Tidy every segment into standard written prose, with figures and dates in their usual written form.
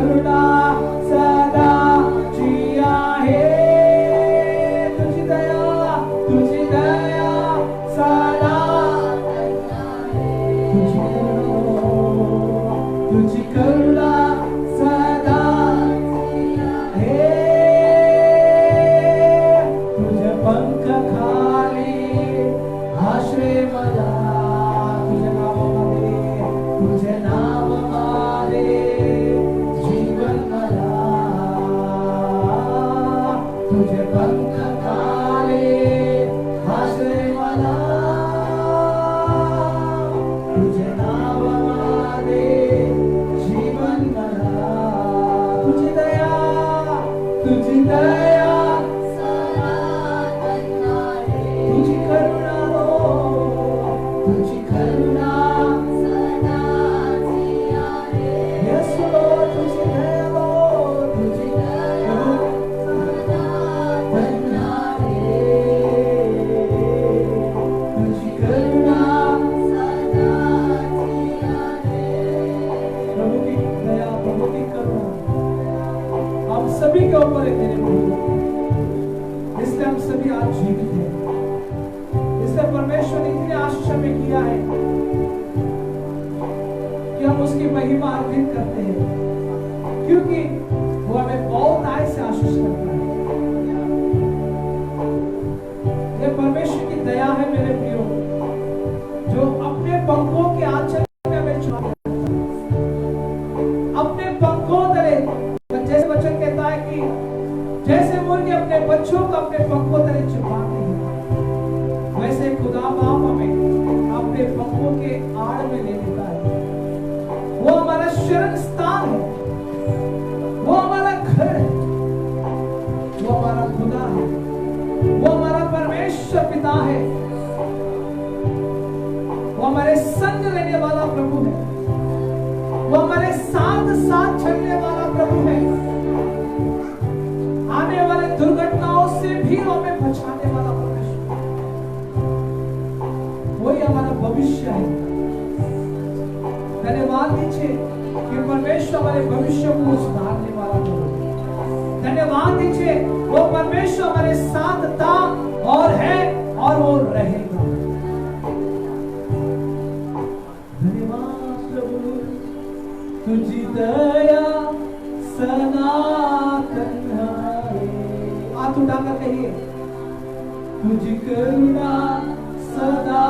करुणा सदा जिया है, तुझी दया सदा, तुझी करुणा सदा है, तुझे पंख खाली आश्रय मला, तुझे नाम मारे जीवन मला, तुझे पंख खाली आश्रय मला, तुझे नाम मारे जीवन मला, तुझी दया तुझी करुणा हो, तुझी करुणा यस Lord, तुझी दया हो, तुझी तुझी करुणा प्रभु की दया, प्रभु की करुणा हम सभी के ऊपर है तेरे प्रभु, इसलिए हम सभी आज जीवित हैं, इसलिए परमेश्वर ने इतने आशीष हमें किया है कि हम उसकी महिमा अर्पित करते हैं, क्योंकि वो हमें बहुत आय से आशीष करता है। ये परमेश्वर की दया है मेरे प्रियो, जो अपने पंखों के आंचल में हमें छुपा देता है, अपने पंखों तले, जैसे वचन कहता है कि जैसे मुर्गे अपने बच्चों को अपने पंखों तले छुपाते हैं, वैसे खुदा बाप हमें अपने पंखों के आड़ में ले लेता है। वो हमारा शरण स्थान है, वो हमारा घर है, वो हमारा खुदा है, वो हमारा परमेश्वर पिता है, वो हमारे संग रहने वाला प्रभु है, वो हमारे साथ साथ चलने वाला प्रभु है, आने वाले दुर्घटनाओं से भी हमें बचाने वाला परमेश्वर, वही हमारा भविष्य है। धन्यवाद दीजिए कि परमेश्वर हमारे भविष्य को सुधारने वाला प्रभु, धन्यवाद दीजिए वो परमेश्वर हमारे साथ था और है और वो रहेगा। धन्यवाद प्रभु, तुझी दया सनातन है, हाथ उठाकर कहिए, तुझी करुणा सदा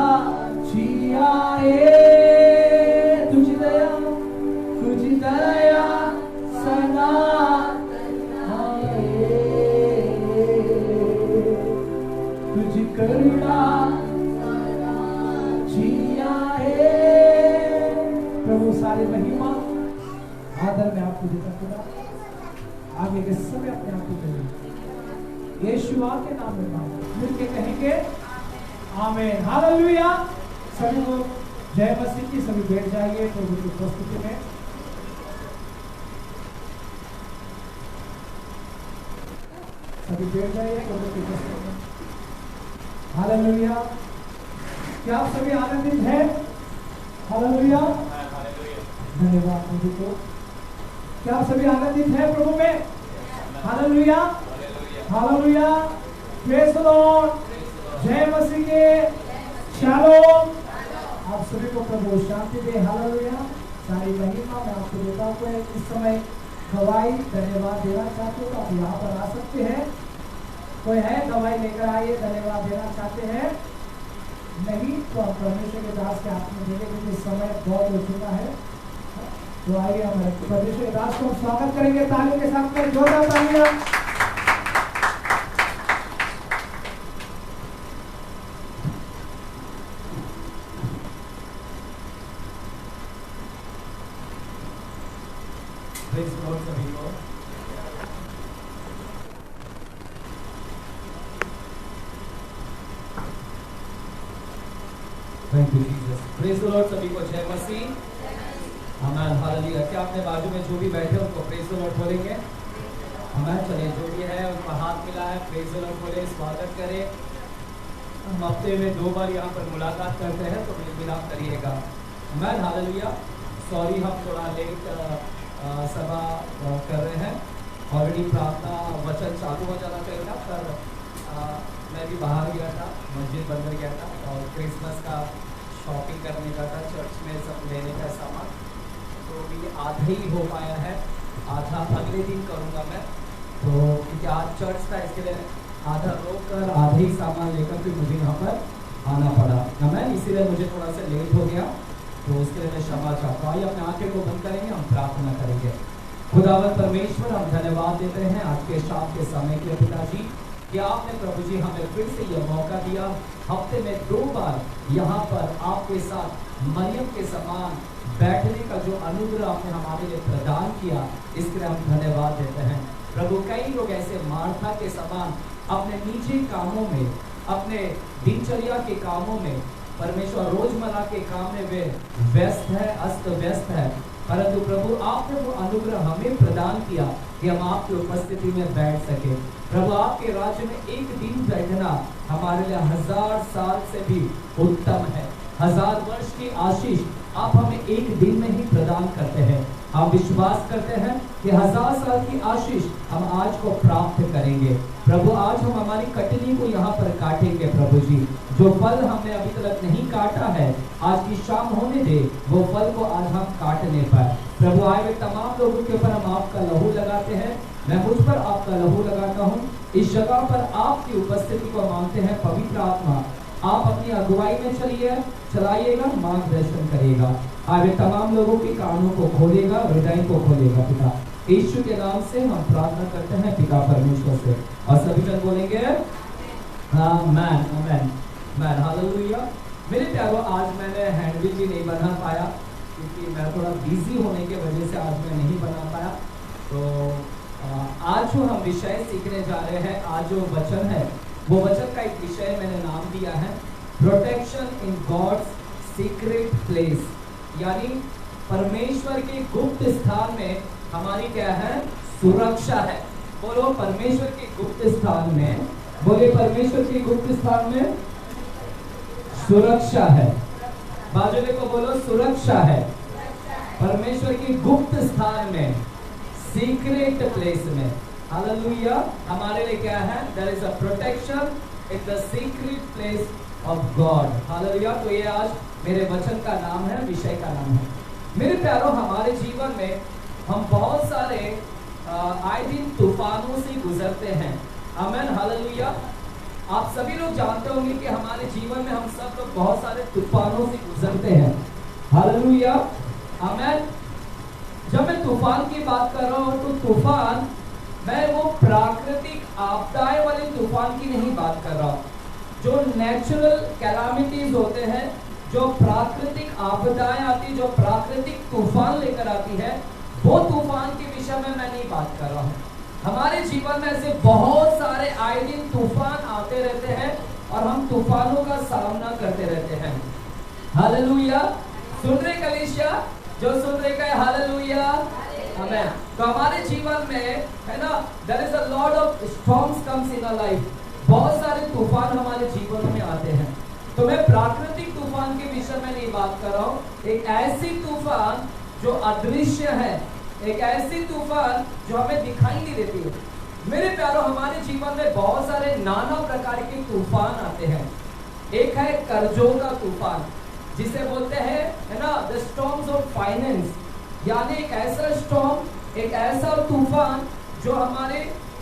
जिया है, तुझी दया सनातन है, तुझी करुणा जिया है। प्रभु सारी महिमा आदर में आपको देता खुदा, आगे के समय अपने आप को करें, यीशु के नाम में मिलके कहेंगे आमीन, हालेलुया। सभी को जय मसीह की, सभी बैठ जाइए प्रभु की उपस्थिति में। सभी बैठ जाइए प्रभु की उपस्थिति में, हालेलुया। क्या आप सभी आनंदित हैं? हालेलुया, धन्यवाद प्रभु को। क्या आप सभी आनंदित हैं प्रभु में? Hallelujah, hallelujah, praise the Lord, जय मसीह के, शालोम। आप सभी को प्रभु शांति दे, हालेलुया। सारी महिमा मैं आपको देता हूँ। इस समय गवाही धन्यवाद देना चाहते हो तो आप यहाँ पर आ सकते हैं। कोई है गवाही लेकर आइए, धन्यवाद देना चाहते हैं? नहीं तो आप परमेश्वर के दास के हाथ में देंगे, क्योंकि समय बहुत हो चुका है। तो आइए हमारे परमेश्वर के दास को हम स्वागत करेंगे तालियों के साथ में, जोरदार तालियां। प्रेज़ द लॉर्ड सभी को। Thank you Jesus. Praise the Lord सभी को, जय मसीह, आमीन, हालेलुया। क्या अपने बाजू में जो भी बैठे उनको प्रेज़ द लॉर्ड बोलेंगे? आमीन। चलिए, जो भी है उनको हाथ मिला है, प्रेज़ द लॉर्ड बोले, स्वागत करें। हम हफ्ते में 2 बार यहाँ पर मुलाकात करते हैं, तो मिलाप करिएगा। आमीन, हालेलुया। सॉरी हम थोड़ा लेट सभा कर रहे हैं। ऑलरेडी प्रार्थना वचन चालू हो जाना चाहिए था, पर मैं भी बाहर गया था, मस्जिद बंदर गया था और क्रिसमस का शॉपिंग करने का था, चर्च में सब लेने का सामान, तो भी आधा ही हो पाया है, आधा अगले दिन करूँगा मैं। तो क्योंकि आज चर्च था इसके लिए आधा रोक कर आधे ही सामान लेकर फिर मुझे यहाँ पर आना पड़ा ना, मैं इसीलिए मुझे थोड़ा सा लेट हो गया, तो उसके लिए मैं क्षमा चाहता हूँ। आइए अपने आंखें को बंद करेंगे, हम प्रार्थना करेंगे। खुदावंद परमेश्वर, हम धन्यवाद देते हैं आज के शाम के समय के पिताजी कि आपने प्रभु जी हमें फिर से यह मौका दिया, हफ्ते में 2 बार यहाँ पर आपके साथ मरियम के समान बैठने का जो अनुग्रह आपने हमारे लिए प्रदान किया, इसके लिए हम धन्यवाद देते हैं। प्रभु कई लोग ऐसे मार्था के समान अपने निजी कामों में, अपने दिनचर्या के कामों में, परमेश्वर रोजमर्रा के काम में वे व्यस्त है, अस्त व्यस्त है, परंतु प्रभु आपने वो अनुग्रह हमें प्रदान किया कि हम आपकी उपस्थिति में बैठ सके। प्रभु आपके राज्य में एक दिन बैठना हमारे लिए 1000 साल से भी उत्तम है। 1000 वर्ष की आशीष आप हमें एक दिन में ही प्रदान करते हैं। हम विश्वास करते हैं कि 1000 साल की आशीष हम आज को प्राप्त करेंगे। प्रभु आज हम हमारी कटनी को यहाँ पर काटेंगे। प्रभु जी जो फल हमने अभी तक नहीं काटा है, आज की शाम होने दे वो फल को आज हम काटने पाए। प्रभु आए हुए तमाम लोगों के ऊपर हम आपका लहू लगाते हैं, मैं मुझ पर आपका लहू लगाता हूँ। इस जगह पर आपकी उपस्थिति को मांगते हैं। पवित्र आत्मा आप अपनी अगुवाई में चलाइएगा, मार्गदर्शन करिएगा, आगे तमाम लोगों के कानों को खोलेगा, हृदय को खोलेगा। पिता यीशु के नाम से हम प्रार्थना करते हैं पिता परमेश्वर से, और सभी जन बोलेंगे आमेन आमेन आमेन हालेलुया। मेरे प्यारों, आज मैंने हैंडबिल भी नहीं बना पाया क्योंकि मैं थोड़ा बिजी होने की वजह से आज मैं नहीं बना पाया। तो आज जो हम विषय सीखने जा रहे हैं, आज जो वचन है वो वचन का एक विषय मैंने नाम दिया है protection in God's secret place, यानी परमेश्वर के गुप्त स्थान में हमारी क्या है, सुरक्षा है। बोलो परमेश्वर के गुप्त स्थान में, बोले परमेश्वर के गुप्त स्थान में सुरक्षा है। बाजुले को बोलो सुरक्षा है। परमेश्वर के गुप्त स्थान में, सीक्रेट प्लेस में, हालेलुया, हमारे लिए क्या है, there is a protection in the secret place of God, hallelujah. तो ये आज मेरे वचन का नाम है, विषय का नाम है। मेरे प्यारों, हमारे जीवन में हम बहुत सारे आए दिन तूफानों से गुजरते हैं, आमेन, हालेलुया। आप सभी लोग जानते होंगे कि हमारे जीवन में हम सब लोग बहुत सारे तूफानों से गुजरते हैं, हालेलुया, आमेन। जब मैं तूफान की बात कर रहा हूँ तो तूफान, मैं वो प्राकृतिक आपदाएं वाले तूफान की नहीं बात कर रहा हूँ। जो नेचुरल कैलामिटीज होते हैं, जो प्राकृतिक आपदाएं आती, जो प्राकृतिक तूफान लेकर आती है, वो तूफान के विषय में मैं नहीं बात कर रहा हूँ। हमारे जीवन में ऐसे बहुत सारे आए दिन तूफान आते रहते हैं और हम तूफानों का सामना करते रहते हैं, हालेलुया। सुन रहे कलीसिया, जो सुन रहे का हालेलुया, आमेन। तो हमारे जीवन में है ना, there is a lot of storms comes in our life, बहुत सारे तूफान हमारे जीवन में आते हैं। तो मैं प्राकृतिक तूफान के विषय में नहीं बात कर रहा हूँ, एक ऐसी तूफान जो अदृश्य है, एक ऐसी तूफान जो हमें दिखाई नहीं देती है। मेरे प्यारों, हमारे जीवन में बहुत सारे नाना प्रकार के तूफान आते हैं। एक है कर्जों का तूफान, जिसे बोलते हैं है ना, द स्टॉर्म्स ऑफ फाइनेंस, यानी एक ऐसा स्टॉर्म, एक ऐसा तूफान जो हमारे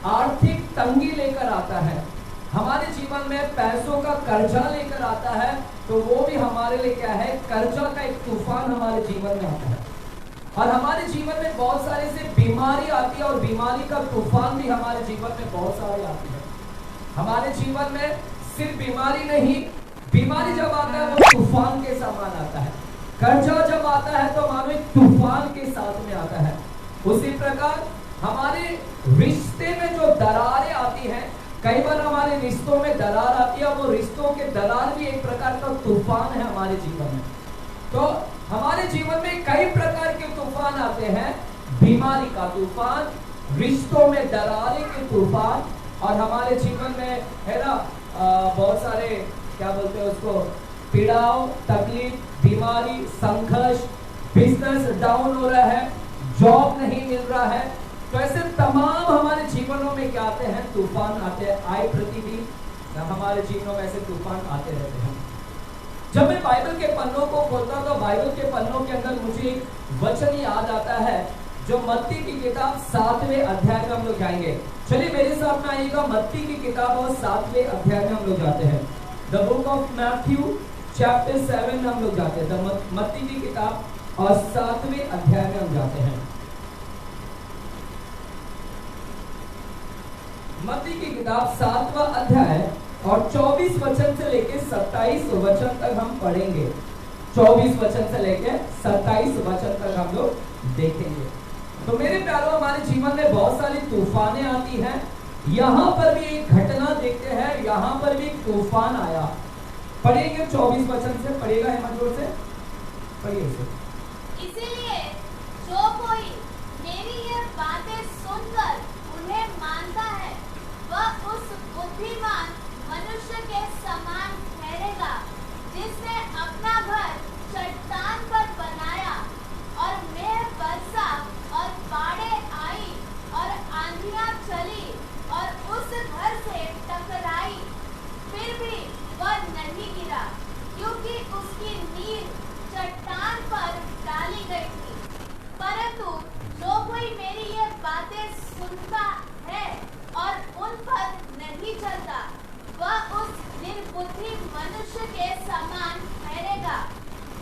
आर्थिक तंगी लेकर आता है, हमारे जीवन में पैसों का कर्जा लेकर आता है। तो वो भी हमारे लिए क्या है, कर्जा का एक तूफान हमारे जीवन में आता है। और हमारे जीवन में बहुत सारे से बीमारी आती है, और बीमारी का तूफान भी हमारे जीवन में बहुत सारी आती है। हमारे जीवन में सिर्फ बीमारी नहीं, बीमारी जब आता है वो तूफान के समान आता है। कर्जा जब आता है तो मानो एक तूफान के साथ में आता है। उसी प्रकार हमारे रिश्ते में जो दरारें आती हैं, कई बार हमारे रिश्तों में दरार आती है, वो रिश्तों के दरार भी एक प्रकार का तूफान है हमारे जीवन में। तो हमारे जीवन में कई प्रकार के तूफान आते हैं, बीमारी का तूफान, रिश्तों में दरारें के तूफान, और हमारे जीवन में है ना बहुत सारे क्या बोलते हैं उसको, पीड़ाव, तकलीफ, बीमारी, संघर्ष, बिजनेस डाउन हो रहा है, जॉब नहीं मिल रहा है, तमाम हमारे जीवनों में क्या आते हैं? तूफान आते हैं। आए प्रतिदिन हमारे जीवनों में ऐसे तूफान आते रहते हैं। जब मैं बाइबल के पन्नों को खोलता हूं तो बाइबल के पन्नों के अंदर मुझे एक वचन याद आता है, जो मत्ती की किताब 7वें अध्याय में हम लोग जाएंगे। चलिए मेरे साथ में आइएगा, मत्ती की किताब और 7वें अध्याय में हम लोग जाते हैं। The book of Matthew chapter 7 में हम लोग जाते हैं। मत्ती की किताब और 7वें अध्याय में हम जाते हैं। मत्ती की किताब 7वां अध्याय और 24 वचन से लेकर 27 वचन तक हम पढ़ेंगे। 24 वचन से लेकर 27 वचन तक हम लोग देखेंगे। तो मेरे प्यारों, हमारे जीवन में बहुत सारी तूफानें आती हैं। यहाँ पर भी एक घटना देखते हैं, यहाँ पर भी एक तूफान आया। पढ़ेंगे 24 वचन से, पढ़ेगा हेमंत जोर से पढ़िए इसे। इसीलिए जो कोई मेरी ये बातें सुनकर उन्हें मानता है, वह उस बुद्धिमान मनुष्य के समान ठहरेगा, जिसने अपना घर चट्टान पर बनाया और मेघ बरसा और बाढ़ें आई और आंधियां चली और उस घर से टकराई, फिर भी वह नहीं गिरा, क्योंकि उसकी नींव चट्टान पर डाली गई थी। परंतु जो कोई मेरी ये बातें सुनता है और उन पर नहीं चलता, वह उस निर्बुद्धि मनुष्य के समान ठहरेगा,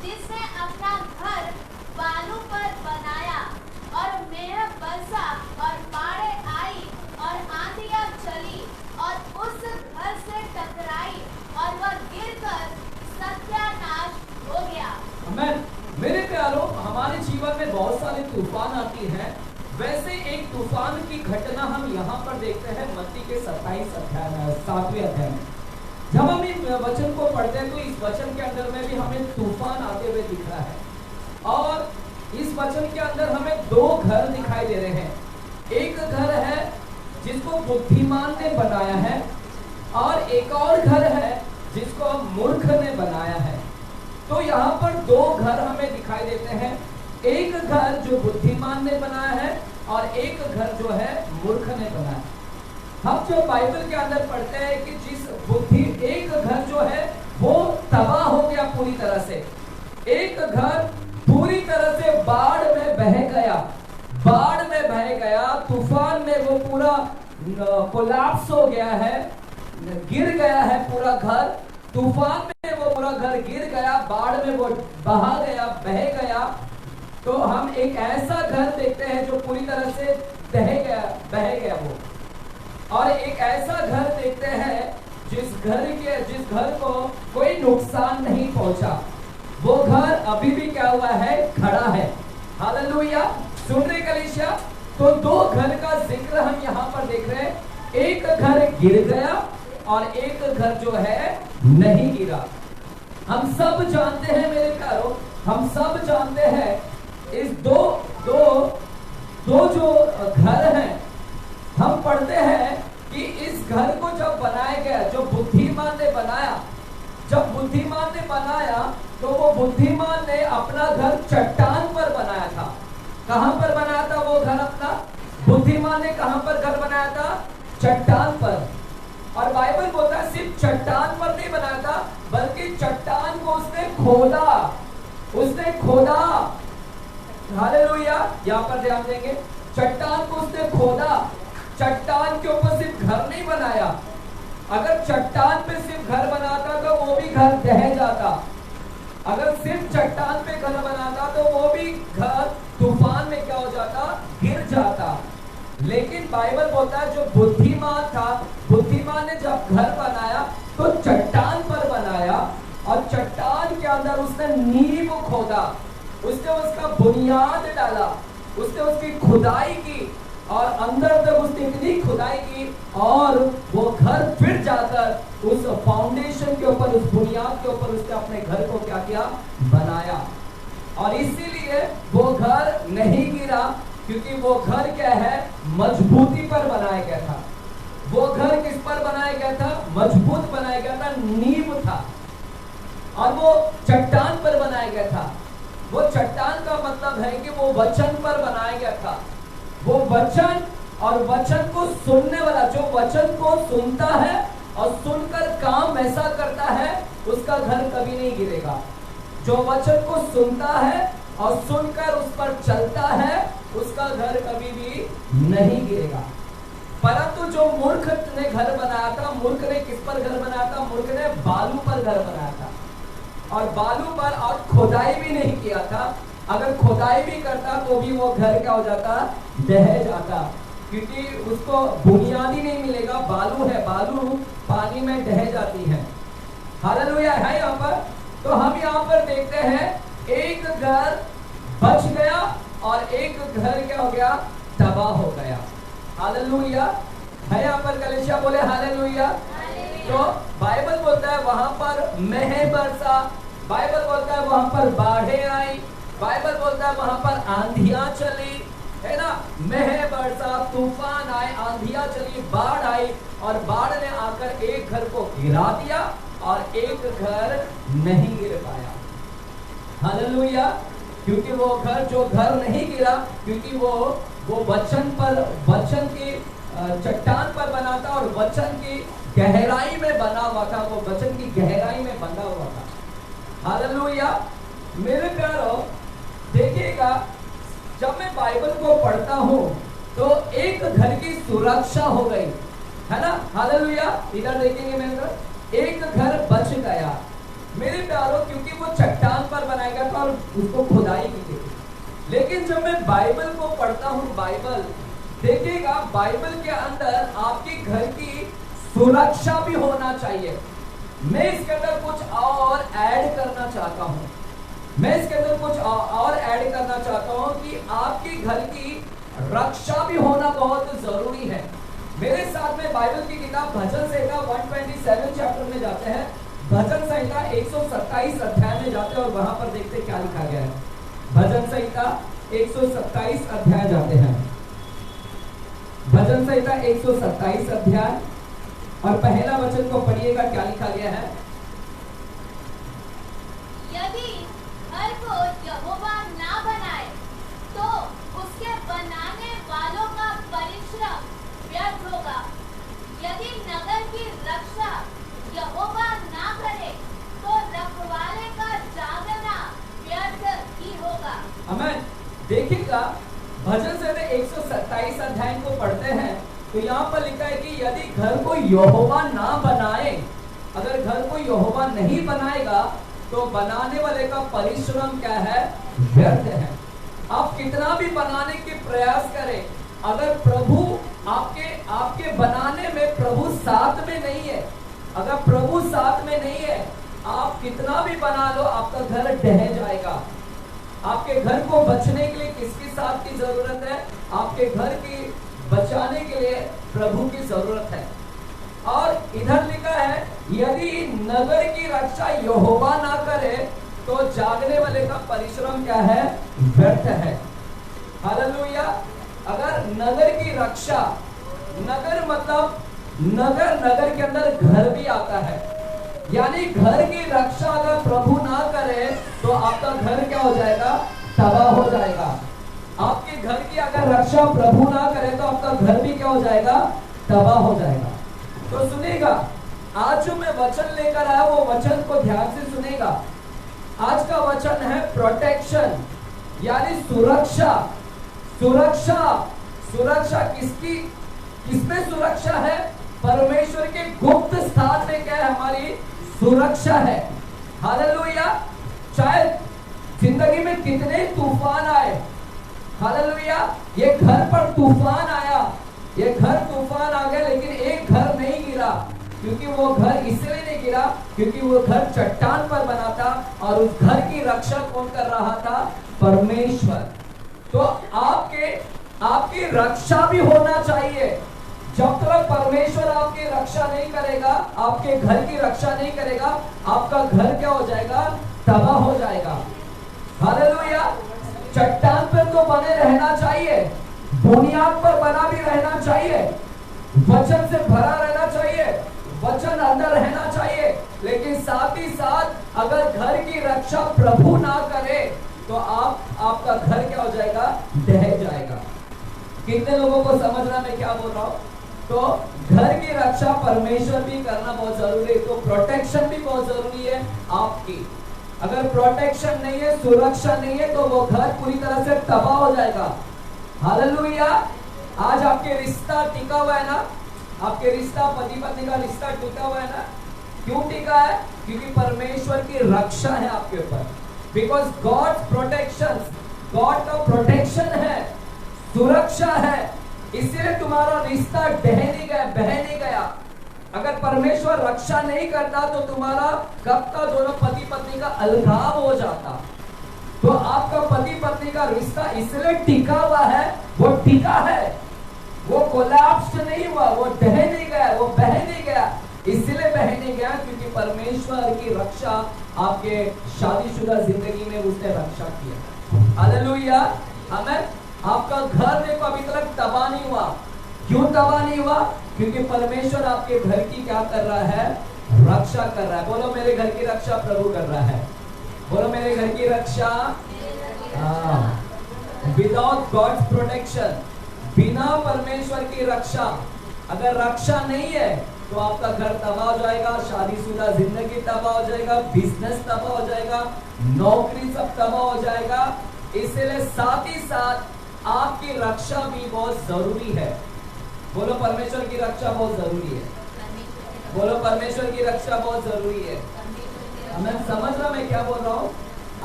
जिसने अपना घर बालू पर बनाया और मेघ बरसा और बाढ़ें आई और आंधियां चली और उस घर से टकराई और वह गिरकर सत्यानाश हो गया। आमीन। मेरे प्यारों, हमारे जीवन में बहुत सारे तूफान आती हैं। वैसे एक तूफान की घटना हम यहाँ पर देखते हैं मत्ती के 27 अध्याय में, 7वें अध्याय में। जब हम इस वचन को पढ़ते हैं तो इस वचन के अंदर में भी हमें तूफान आते हुए दिख रहा है। और इस वचन के अंदर हमें दो घर दिखाई दे रहे हैं। एक घर है जिसको बुद्धिमान ने बनाया है और एक और घर है जिसको मूर्ख ने बनाया है। तो यहाँ पर दो घर हमें दिखाई देते हैं। एक घर जो बुद्धिमान ने बनाया है और एक घर जो है मूर्ख ने बनाया। हम जो बाइबल के अंदर पढ़ते हैं कि एक घर जो है वो तबाह हो गया पूरी तरह से। एक घर पूरी तरह से बाढ़ में बह गया, बाढ़ में बह गया, तूफान में वो पूरा कोलैप्स हो गया है, गिर गया है पूरा घर। तूफान में वो पूरा घर गिर गया, बाढ़ में वो बहा गया, बह गया। तो हम एक ऐसा घर देखते हैं जो पूरी तरह से बह गया वो। और एक ऐसा घर देखते हैं जिस घर को कोई नुकसान नहीं पहुंचा। वो घर अभी भी क्या हुआ है? खड़ा है। हालेलुया। सुन रहे कलीसिया? तो दो घर का जिक्र हम यहाँ पर देख रहे हैं। एक घर गिर गया और एक घर जो है नहीं गिरा। हम सब जानते हैं मेरे प्यारों, हम सब जानते हैं इस दो जो घर हैं। हम पढ़ते हैं कि इस घर को जब बनाया गया, जो बुद्धिमान ने बनाया, जब बुद्धिमान ने बनाया तो वो बुद्धिमान ने अपना घर चट्टान पर बनाया था। कहां पर बनाया था वो घर अपना? बुद्धिमान ने कहां पर घर बनाया था? चट्टान पर। और बाइबल बोलता है सिर्फ चट्टान पर नहीं बनाया था, बल्कि चट्टान को उसने खोदा, उसने खोदा। हालेलुया। यहाँ पर ध्यान देंगे, चट्टान को उसने खोदा। चट्टान के ऊपर सिर्फ घर नहीं बनाया। अगर चट्टान पे सिर्फ घर बनाता तो वो भी घर ढह जाता। अगर सिर्फ चट्टान पे घर बनाता तो वो भी घर तूफान में क्या हो जाता? गिर जाता। लेकिन बाइबल बोलता है जो बुद्धिमान था, बुद्धिमान ने जब घर बनाया तो चट्टान पर बनाया और चट्टान के अंदर उसने नींव खोदा, उसने उसका बुनियाद डाला, उसने उसकी खुदाई की और अंदर तक उसने इतनी खुदाई की और वो घर फिर जाकर उस फाउंडेशन के ऊपर, उस बुनियाद के ऊपर उसने अपने घर को क्या किया? बनाया। और इसीलिए वो घर नहीं गिरा, क्योंकि वो घर क्या है? मजबूती पर बनाया गया था। वो घर किस पर बनाया गया था? मजबूत बनाया गया था, नींव था। और वो चट्टान पर बनाया गया था। वो चट्टान का मतलब है कि वो वचन पर बनाया गया था। वो वचन और वचन को सुनने वाला, जो वचन को सुनता है और सुनकर काम ऐसा करता है, उसका घर कभी नहीं गिरेगा। जो वचन को सुनता है और सुनकर उस पर चलता है, उसका घर कभी भी नहीं गिरेगा। परंतु जो मूर्ख ने घर बनाया था, मूर्ख ने किस पर घर बनाया था? मूर्ख ने बालू पर घर बनाया था, और बालू पर, और खुदाई भी नहीं किया था। अगर खुदाई भी करता तो भी वो घर क्या हो जाता? ढह जाता, क्योंकि उसको बुनियादी नहीं मिलेगा। बालू है, बालू पानी में ढह जाती है। हालेलुया है यहाँ पर। तो हम यहाँ पर देखते हैं एक घर बच गया और एक घर क्या हो गया? तबाह हो गया। हालेलुया है यहाँ पर। कलीसिया बोले हालेलुया। तो बाइबल बोलता है वहां पर मेह बरसा, बाइबल बोलता है वहां पर बाढ़ें आई, बाइबल बोलता है वहां पर आंधियां चली, है ना। मेह बरसा, तूफान आए, आंधियां चली, बाढ़ आई, और बाढ़ ने आकर एक घर को गिरा दिया और एक घर नहीं गिर पाया। हालेलुया। क्योंकि वो घर, जो घर नहीं गिरा, क्योंकि वो वचन पर, वचन की चट्टान पर बना था और वचन की गहराई में बना हुआ था। वो वचन की गहराई में बना हुआ था। हालेलुया। मेरे प्यारो देखिएगा, जब मैं बाइबल को पढ़ता हूँ तो एक घर की सुरक्षा हो गई, है ना। हालेलुया। इधर देखेंगे मेरे तरफ, एक घर बच गया मेरे प्यारो, क्योंकि वो चट्टान पर बनाया गया था और उसको खुदाई की गई। लेकिन जब मैं बाइबल को पढ़ता हूँ, बाइबल देखिएगा, बाइबल के अंदर आपके घर की सुरक्षा भी होना चाहिए। मैं इसके अंदर कुछ और ऐड करना चाहता हूँ, मैं इसके अंदर कुछ और ऐड करना चाहता हूँ कि आपके घर की रक्षा भी होना बहुत जरूरी है। मेरे साथ में बाइबल की किताब भजन संहिता 127 चैप्टर में जाते हैं, भजन संहिता 127 अध्याय में जाते हैं और वहां पर देखते क्या लिखा गया है। भजन संहिता 127 अध्याय जाते हैं, भजन संहिता 127 अध्याय और पहला वचन को पढ़िएगा, क्या लिखा गया है। यदि घर को यहोवा ना बनाए तो उसके बनाने वालों का परिश्रम व्यर्थ होगा। यदि नगर की रक्षा यहोवा ना करे तो रखवाले का जागना व्यर्थ ही होगा। आमीन। देखिएगा, भजन संहिता 127 अध्याय को पढ़ते हैं तो यहाँ पर लिखा है कि यदि घर को यहोवा ना बनाए, अगर घर को यहोवा नहीं बनाएगा तो बनाने वाले का परिश्रम क्या है? व्यर्थ है। आप कितना भी बनाने के प्रयास करें, अगर प्रभु आपके बनाने में प्रभु साथ में नहीं है, अगर प्रभु साथ में नहीं है, आप कितना भी बना लो, आपका घर ढह जाएगा। आपके घर को बचने के लिए किसकी साथ की जरूरत है? आपके घर की बचाने के लिए प्रभु की जरूरत है। और इधर लिखा है यदि नगर की रक्षा यहोवा ना करे तो जागने वाले का परिश्रम क्या है? व्यर्थ है। हालेलुया। अगर नगर की रक्षा, नगर मतलब नगर के अंदर घर भी आता है, यानी घर की रक्षा अगर प्रभु ना करे तो आपका घर क्या हो जाएगा? तबाह हो जाएगा। आपके घर की अगर रक्षा प्रभु ना करे तो आपका घर भी क्या हो जाएगा? तबाह हो जाएगा। तो सुनेगा, आज जो मैं वचन लेकर आया वो वचन को ध्यान से सुनेगा। आज का वचन है प्रोटेक्शन, यानी सुरक्षा। सुरक्षा किसकी, किसमें सुरक्षा है? परमेश्वर के गुप्त स्थान में क्या है? हमारी सुरक्षा है। हालेलुया। चाहे जिंदगी में कितने तूफान आए, हालेलुया, ये घर पर तूफान आया, ये घर तूफान आ गया, लेकिन एक घर नहीं गिरा। क्योंकि वो घर इसलिए नहीं गिरा क्योंकि वो घर चट्टान पर बना था और उस घर की रक्षा कौन कर रहा था? परमेश्वर। तो आपकी रक्षा भी होना चाहिए। जब तक परमेश्वर आपकी रक्षा नहीं करेगा, आपके घर की रक्षा नहीं करेगा, आपका घर क्या हो जाएगा? तबाह हो जाएगा। हालेलुया। चट्टान पर तो बने रहना चाहिए, बुनियाद पर बना भी रहना चाहिए, वचन से भरा रहना चाहिए, वचन अंदर रहना चाहिए, लेकिन साथ ही साथ अगर घर की रक्षा प्रभु ना करे तो आपका घर क्या हो जाएगा? ढह जाएगा। कितने लोगों को समझ रहा मैं क्या बोल रहा हूँ? तो घर की रक्षा परमेश्वर भी करना बहुत जरूरी है, तो प्रोटेक्शन भी बहुत जरूरी है आपकी। अगर प्रोटेक्शन नहीं है, सुरक्षा नहीं है, तो वो घर पूरी तरह से तबाह हो जाएगा। हालेलुया। आज आपके रिश्ता टिका हुआ है ना, आपके रिश्ता पति पत्नी का रिश्ता टिका हुआ है ना, क्यों टिका है? क्योंकि परमेश्वर की रक्षा है आपके ऊपर। बिकॉज गॉड प्रोटेक्शन, गॉड का प्रोटेक्शन है, सुरक्षा है, इसलिए तुम्हारा रिश्ता बह नहीं गया। अगर परमेश्वर रक्षा नहीं करता तो तुम्हारा कब का दोनों पति पत्नी का अलगाव हो जाता। तो आपका पति पत्नी का रिश्ता इसलिए टिका हुआ है, वो टिका है, वो कोलैप्स नहीं हुआ, वो ढह नहीं गया, वो बह नहीं गया। इसलिए बह नहीं गया क्योंकि परमेश्वर की रक्षा आपके शादीशुदा जिंदगी में उसने रक्षा किया। हालेलुया। आमीन। आपका घर देखो अभी तक तबाह नहीं हुआ। क्यों तबाह नहीं हुआ? क्योंकि परमेश्वर आपके घर की क्या कर रहा है? रक्षा कर रहा है। बोलो मेरे घर की रक्षा प्रभु कर रहा है। बोलो मेरे घर की रक्षा। विदाउट गॉड्स प्रोटेक्शन, बिना परमेश्वर की रक्षा, अगर रक्षा नहीं है तो आपका घर तबाह हो जाएगा, शादीशुदा जिंदगी तबाह हो जाएगा, बिजनेस तबाह हो जाएगा, नौकरी सब तबाह हो जाएगा। इसलिए साथ ही साथ आपकी रक्षा भी बहुत जरूरी है। बोलो परमेश्वर की रक्षा बहुत जरूरी है। बोलो परमेश्वर की रक्षा बहुत जरूरी है। मैं समझ रहा मैं क्या बोल रहा हूँ?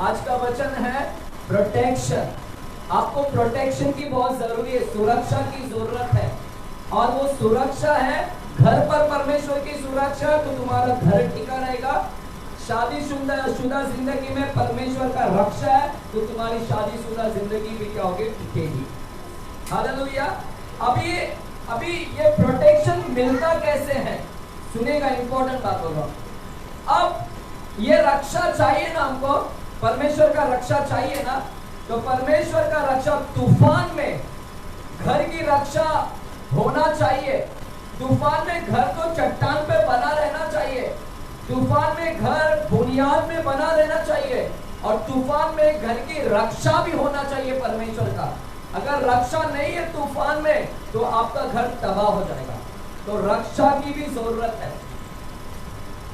आज का वचन है प्रोटेक्शन। आपको प्रोटेक्शन की बहुत जरूरी है, सुरक्षा की जरूरत है। और वो सुरक्षा है घर पर परमेश्वर की सुरक्षा, तो तुम्हारा घर टिका रहेगा। शादीशुदा जिंदगी में परमेश्वर का रक्षा है, तो तुम्हारी शादीशुदा जिंदगी भी क्या होगी? टिकेगी। हालेलुया। अभी ये प्रोटेक्शन मिलता कैसे है? सुनेगा, इंपॉर्टेंट बात होगा। अब ये रक्षा चाहिए ना हमको, परमेश्वर का रक्षा चाहिए ना, तो परमेश्वर का रक्षा तूफान में घर की रक्षा होना चाहिए। तूफान में घर तो चट्टान पे बना रहना चाहिए, तूफान में घर बुनियाद में बना रहना चाहिए, और तूफान में घर की रक्षा भी होना चाहिए परमेश्वर का। अगर रक्षा नहीं है तूफान में तो आपका घर तबाह हो जाएगा। तो रक्षा की भी जरूरत है।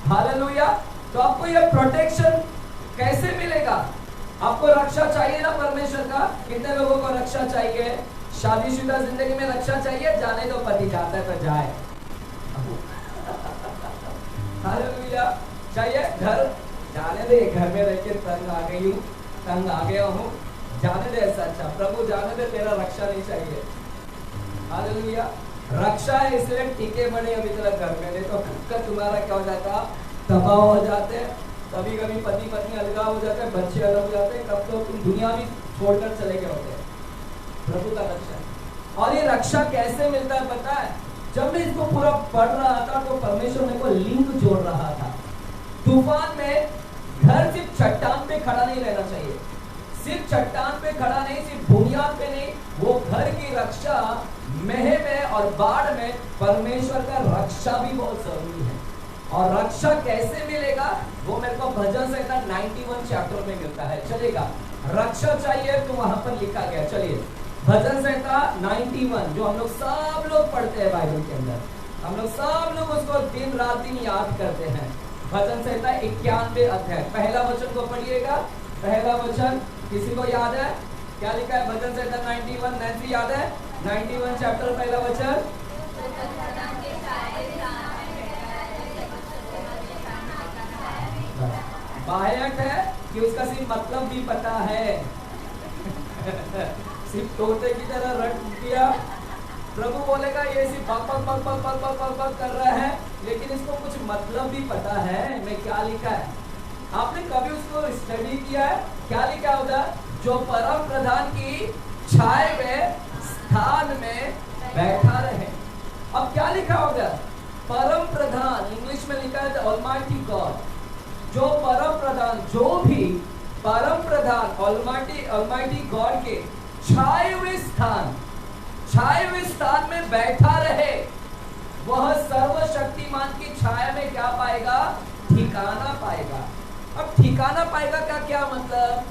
हालेलुया। तो आपको यह प्रोटेक्शन कैसे मिलेगा? आपको रक्षा चाहिए ना परमेश्वर का। कितने लोगों को रक्षा चाहिए? शादीशुदा जिंदगी में रक्षा चाहिए। जाने दो, पति जाता है तो जाए। हालेलुया। चाहिए घर, जाने दे, घर में रह के तंग आ गया हूँ, जाने दे। ऐसा अच्छा प्रभु जाने दे, तेरा रक्षा नहीं चाहिए। हालेलुया। रक्षा है इसलिए टिके बड़े अभी तक घर में, नहीं तो तुम्हारा क्या हो जाता? तबाह हो जाते हैं। कभी कभी पति पत्नी अलग हो जाते हैं, बच्चे अलग हो जाते हैं, कब तो तुम दुनिया भी छोड़कर चले गए होते हैं। प्रभु का रक्षा। और ये रक्षा कैसे मिलता है पता है? जब मैं इसको पूरा पढ़ रहा था तो परमेश्वर मेरे को लिंक जोड़ रहा था। तूफान में घर सिर्फ चट्टान पे खड़ा नहीं रहना चाहिए, सिर्फ चट्टान पे खड़ा नहीं, सिर्फ बुनियाद पे नहीं, वो घर की रक्षा मेह में और बाढ़ में परमेश्वर का रक्षा भी बहुत जरूरी है। और रक्षा कैसे मिलेगा वो मेरे को भजन संहिता 91 चैप्टर में मिलता है। चलेगा, रक्षा चाहिए तो वहां पर लिखा गया। चलिए भजन संहिता 91 जो हम लोग सब लोग पढ़ते हैं बाइबल के अंदर, हम लोग सब लोग उसको दिन रात दिन याद करते हैं। भजन संहिता 91 अध्याय पहला वचन को पढ़िएगा। पहला वचन किसी को याद है? क्या लिखा है भजन संहिता 91? नैन्सी याद है? 91 चैप्टर पहला वचन। बायक है कि उसका सिर्फ मतलब भी पता है। सिर्फ तोते की तरह रट दिया। प्रभु बोलेगा ये सिर्फ बक बक बक बक बक बक बक बक कर रहा है, लेकिन इसको कुछ मतलब भी पता है मैं क्या लिखा है। आपने कभी उसको स्टडी किया है? क्या लिखा होता है? जो परम प्रधान की छाए में स्थान में बैठा रहे। अब क्या लिखा होगा? परम प्रधान, इंग्लिश में लिखा है ऑलमाइटी गॉड। जो परम प्रधान, जो भी परम प्रधान ऑलमाइटी गॉड के छाए हुए स्थान में बैठा रहे, वह सर्वशक्तिमान की छाया में क्या पाएगा? ठिकाना पाएगा। अब ठिकाना पाएगा का क्या मतलब?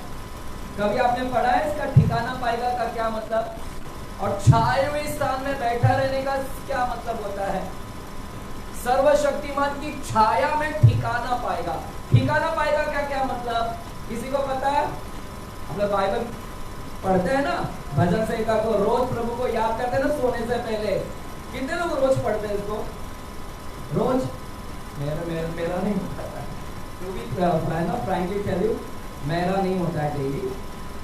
कभी आपने पढ़ा है इसका? ठिकाना पाएगा का क्या मतलब? और छाए हुए स्थान में बैठा रहने का क्या मतलब होता है? सर्वशक्तिमान की छाया में ठिकाना पाएगा। ठिकाना पाएगा का क्या मतलब? किसी को पता है? हम लोग बाइबल पढ़ते हैं ना, भजन संहिता को रोज प्रभु को याद करते हैं ना सोने से पहले। कितने लोग रोज पढ़ते हैं इसको? रोज? मेरा नहीं होता है, फ्रैंकली टेल यू, मेरा नहीं होता है डेली,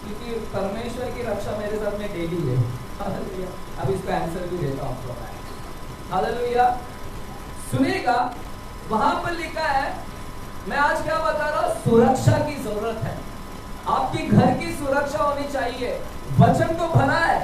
क्योंकि परमेश्वर की रक्षा मेरे साथ में डेली है। हालेलुया। अब इसका आंसर भी देता हूँ आपको। हालेलुया। सुनिएगा, वहां पर लिखा है, मैं आज क्या बता रहा हूं, सुरक्षा की जरूरत है। आपकी घर की सुरक्षा होनी चाहिए। वचन तो भरा है,